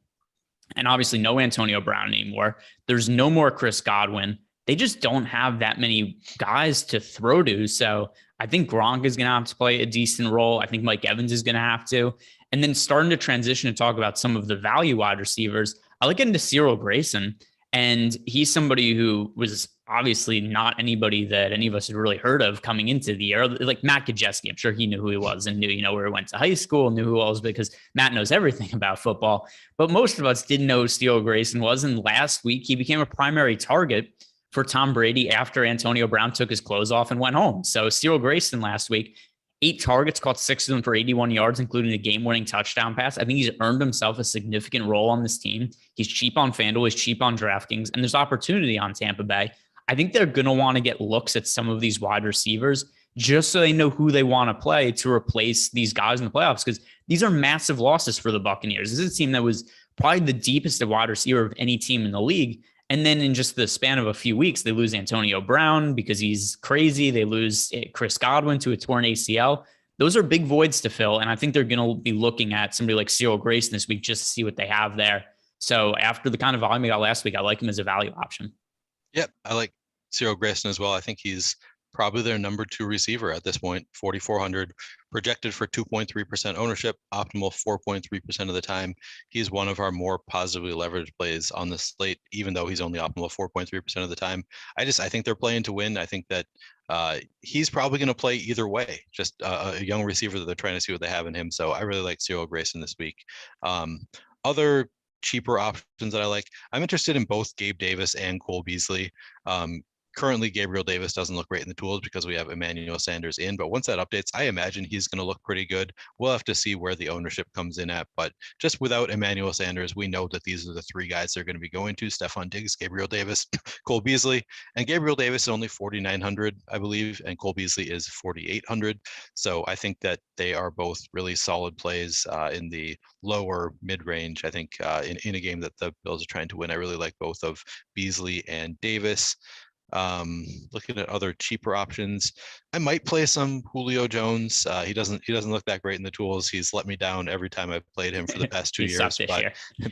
and obviously no Antonio Brown anymore. There's no more Chris Godwin. They just don't have that many guys to throw to. So I think Gronk is going to have to play a decent role. I think Mike Evans is going to have to. And then starting to transition and talk about some of the value wide receivers, I look into Cyril Grayson. And he's somebody who was obviously not anybody that any of us had really heard of coming into the year. Like Matt Kajeski, I'm sure he knew who he was and knew, where he went to high school, knew who he was because Matt knows everything about football. But most of us didn't know who Cyril Grayson was. And last week, he became a primary target for Tom Brady after Antonio Brown took his clothes off and went home. So Cyril Grayson last week, 8 targets, caught 6 of them for 81 yards, including a game-winning touchdown pass. I think he's earned himself a significant role on this team. He's cheap on FanDuel. He's cheap on DraftKings, and there's opportunity on Tampa Bay. I think they're going to want to get looks at some of these wide receivers just so they know who they want to play to replace these guys in the playoffs, because these are massive losses for the Buccaneers. This is a team that was probably the deepest at wide receiver of any team in the league. And then in just the span of a few weeks, they lose Antonio Brown because he's crazy. They lose Chris Godwin to a torn ACL. Those are big voids to fill. And I think they're going to be looking at somebody like Cyril Grayson this week just to see what they have there. So after the kind of volume he got last week, I like him as a value option. Yep, I like Cyril Grayson as well. I think he's probably their number 2 receiver at this point, 4,400, projected for 2.3% ownership, optimal 4.3% of the time. He's one of our more positively leveraged plays on the slate, even though he's only optimal 4.3% of the time. I think they're playing to win. I think that he's probably going to play either way, just a young receiver that they're trying to see what they have in him. So I really like Cyril Grayson this week. Other cheaper options that I like, I'm interested in both Gabe Davis and Cole Beasley. Currently, Gabriel Davis doesn't look great in the tools because we have Emmanuel Sanders in, but once that updates, I imagine he's going to look pretty good. We'll have to see where the ownership comes in at, but just without Emmanuel Sanders, we know that these are the 3 guys they're going to be going to: Stephon Diggs, Gabriel Davis, Cole Beasley. And Gabriel Davis is only 4,900, I believe, and Cole Beasley is 4,800. So I think that they are both really solid plays in the lower mid-range. I think in a game that the Bills are trying to win, I really like both of Beasley and Davis. Looking at other cheaper options, I might play some Julio Jones. He doesn't look that great in the tools. He's let me down every time I've played him for the past 2 years.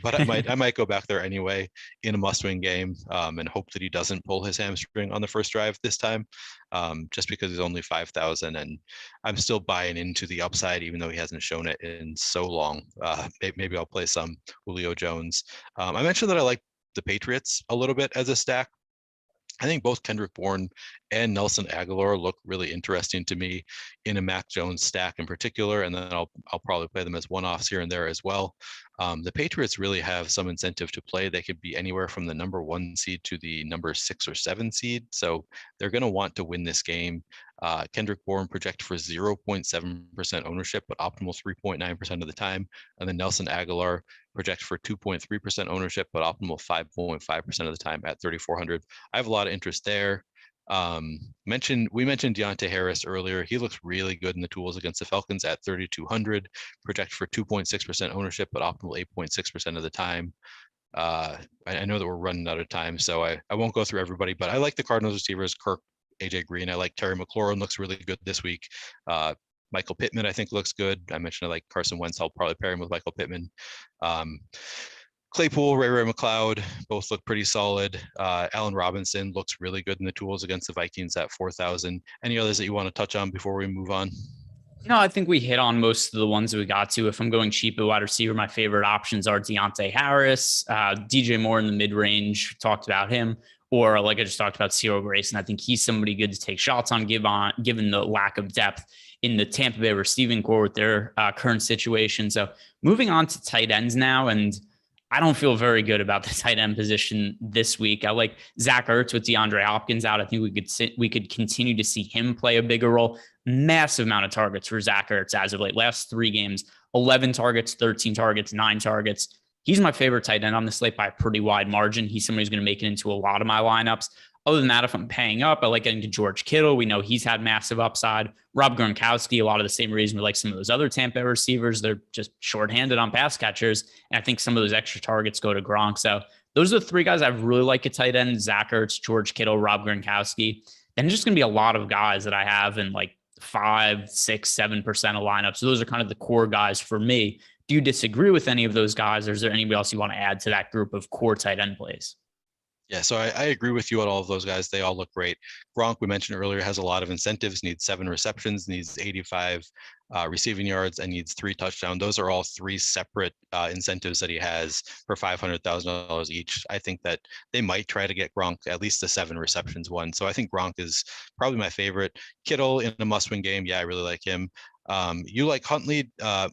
But I might go back there anyway in a must-win game and hope that he doesn't pull his hamstring on the first drive this time, just because he's only 5,000, and I'm still buying into the upside even though he hasn't shown it in so long. Maybe I'll play some Julio Jones. I mentioned that I like the Patriots a little bit as a stack. I think both Kendrick Bourne and Nelson Aguilar look really interesting to me in a Mac Jones stack in particular, and then I'll probably play them as one-offs here and there as well. The Patriots really have some incentive to play. They could be anywhere from the number 1 seed to the number 6 or 7 seed, so they're going to want to win this game. Kendrick Bourne project for 0.7% ownership, but optimal 3.9% of the time. And then Nelson Aguilar project for 2.3% ownership, but optimal 5.5% of the time at 3,400. I have a lot of interest there. We mentioned Deontay Harris earlier. He looks really good in the tools against the Falcons at 3,200, projected for 2.6% ownership, but optimal 8.6% of the time. I know that we're running out of time, so I won't go through everybody, but I like the Cardinals receivers, Kirk, AJ Green. I like Terry McLaurin, looks really good this week. Michael Pittman, I think, looks good. I mentioned I like Carson Wentz. I'll probably pair him with Michael Pittman. Claypool, Ray McLeod, both look pretty solid. Allen Robinson looks really good in the tools against the Vikings at 4,000. Any others that you want to touch on before we move on? No, I think we hit on most of the ones that we got to. If I'm going cheap at wide receiver, my favorite options are Deontay Harris, DJ Moore in the mid-range, talked about him, or like I just talked about, Cyril Grayson. I think he's somebody good to take shots on, given the lack of depth in the Tampa Bay receiving core with their current situation. So moving on to tight ends now, and I don't feel very good about the tight end position this week. I like Zach Ertz with DeAndre Hopkins out. I think we could continue to see him play a bigger role. Massive amount of targets for Zach Ertz as of late. Last 3 games, 11 targets, 13 targets, 9 targets. He's my favorite tight end on the slate by a pretty wide margin. He's somebody who's going to make it into a lot of my lineups. Other than that, if I'm paying up, I like getting to George Kittle. We know he's had massive upside. Rob Gronkowski, a lot of the same reason we like some of those other Tampa Bay receivers. They're just shorthanded on pass catchers. And I think some of those extra targets go to Gronk. So those are the 3 guys I really like at tight end: Zach Ertz, George Kittle, Rob Gronkowski. And it's just going to be a lot of guys that I have in like 5, 6, 7% of lineups. So those are kind of the core guys for me. Do you disagree with any of those guys, or is there anybody else you want to add to that group of core tight end plays? Yeah, so I agree with you on all of those guys. They all look great. Gronk, we mentioned earlier, has a lot of incentives, needs 7 receptions, needs 85 receiving yards, and needs 3 touchdowns. Those are all 3 separate incentives that he has for $500,000 each. I think that they might try to get Gronk at least the 7 receptions one. So I think Gronk is probably my favorite. Kittle in a must-win game. Yeah, I really like him. You like Huntley.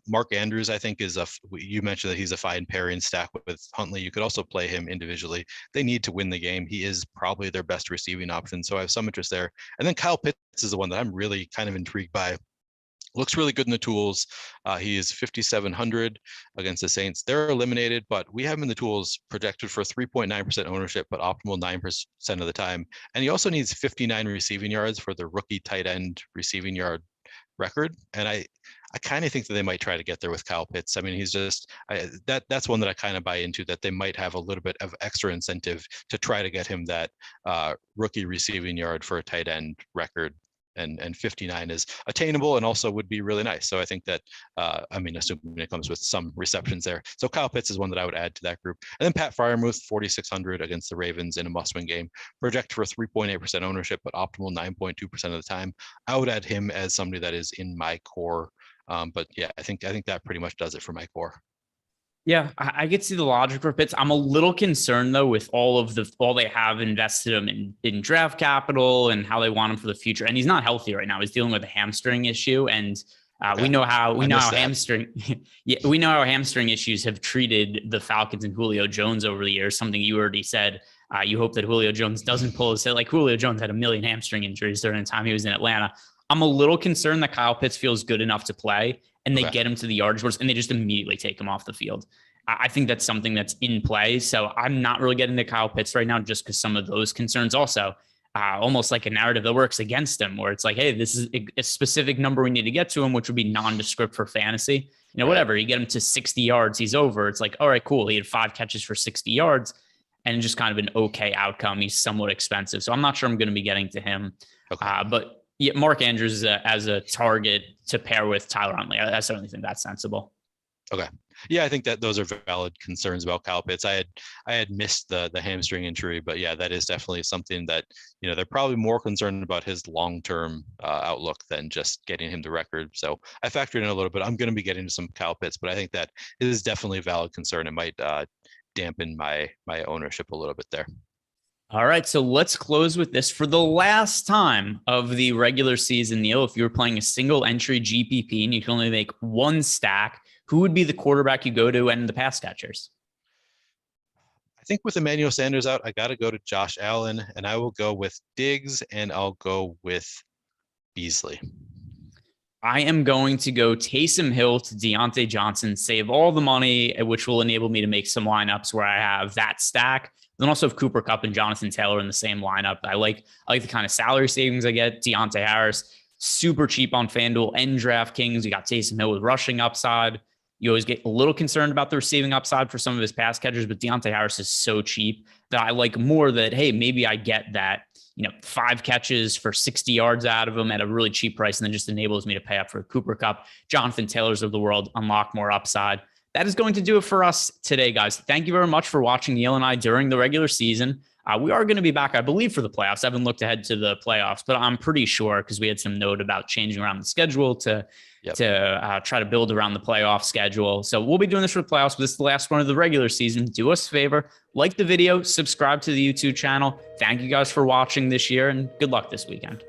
Mark Andrews, I think, you mentioned that he's a fine pairing stack with Huntley. You could also play him individually. They need to win the game. He is probably their best receiving option. So I have some interest there. And then Kyle Pitts is the one that I'm really kind of intrigued by. Looks really good in the tools. He is 5,700 against the Saints. They're eliminated, but we have him in the tools projected for 3.9% ownership, but optimal 9% of the time. And he also needs 59 receiving yards for the rookie tight end receiving yard record. And I kind of think that they might try to get there with Kyle Pitts. I mean, he's just that's one that I kind of buy into, that they might have a little bit of extra incentive to try to get him that rookie receiving yard for a tight end record. And 59 is attainable and also would be really nice. So I think that, assuming it comes with some receptions there. So Kyle Pitts is one that I would add to that group. And then Pat Freiermuth, 4,600 against the Ravens in a must-win game, projected for 3.8% ownership, but optimal 9.2% of the time. I would add him as somebody that is in my core. But yeah, I think that pretty much does it for my core. Yeah, I get to see the logic for Pitts. I'm a little concerned though with all they have invested him in draft capital and how they want him for the future. And he's not healthy right now. He's dealing with a hamstring issue, and we know how hamstring issues have treated the Falcons and Julio Jones over the years. Something you already said. You hope that Julio Jones doesn't pull his head. Like Julio Jones had a million hamstring injuries during the time he was in Atlanta. I'm a little concerned that Kyle Pitts feels good enough to play, and they get him to the yardage boards and they just immediately take him off the field. I think that's something that's in play. So I'm not really getting to Kyle Pitts right now, just because some of those concerns also almost like a narrative that works against him, where it's like, hey, this is a specific number we need to get to him, which would be nondescript for fantasy. Whatever, you get him to 60 yards, he's over. It's like, all right, cool. He had 5 catches for 60 yards and just kind of an okay outcome. He's somewhat expensive. So I'm not sure I'm going to be getting to him. Okay. But yeah, Mark Andrews as a target to pair with Tyler Huntley. I certainly think that's sensible. Okay. Yeah, I think that those are valid concerns about Kyle Pitts. I had missed the hamstring injury, but yeah, that is definitely something that, they're probably more concerned about his long-term outlook than just getting him the record. So I factored in a little bit. I'm going to be getting to some Kyle Pitts, but I think that is definitely a valid concern. It might dampen my ownership a little bit there. All right, so let's close with this. For the last time of the regular season, Neil, if you were playing a single entry GPP and you can only make one stack, who would be the quarterback you go to and the pass catchers? I think with Emmanuel Sanders out, I got to go to Josh Allen, and I will go with Diggs, and I'll go with Beasley. I am going to go Taysom Hill to Deontay Johnson, save all the money, which will enable me to make some lineups where I have that stack. Then also have Cooper Kupp and Jonathan Taylor in the same lineup. I like the kind of salary savings I get. Deontay Harris, super cheap on FanDuel and DraftKings. You got Taysom Hill with rushing upside. You always get a little concerned about the receiving upside for some of his pass catchers, but Deontay Harris is so cheap that I like more that, hey, maybe I get that, 5 catches for 60 yards out of him at a really cheap price, and then just enables me to pay up for Cooper Kupp, Jonathan Taylors of the world, unlock more upside. That is going to do it for us today, guys. Thank you very much for watching Neil and I during the regular season. We are going to be back, I believe, for the playoffs. I haven't looked ahead to the playoffs, but I'm pretty sure, because we had some note about changing around the schedule to try to build around the playoff schedule. So we'll be doing this for the playoffs, but this is the last one of the regular season. Do us a favor, like the video, subscribe to the YouTube channel. Thank you guys for watching this year, and good luck this weekend.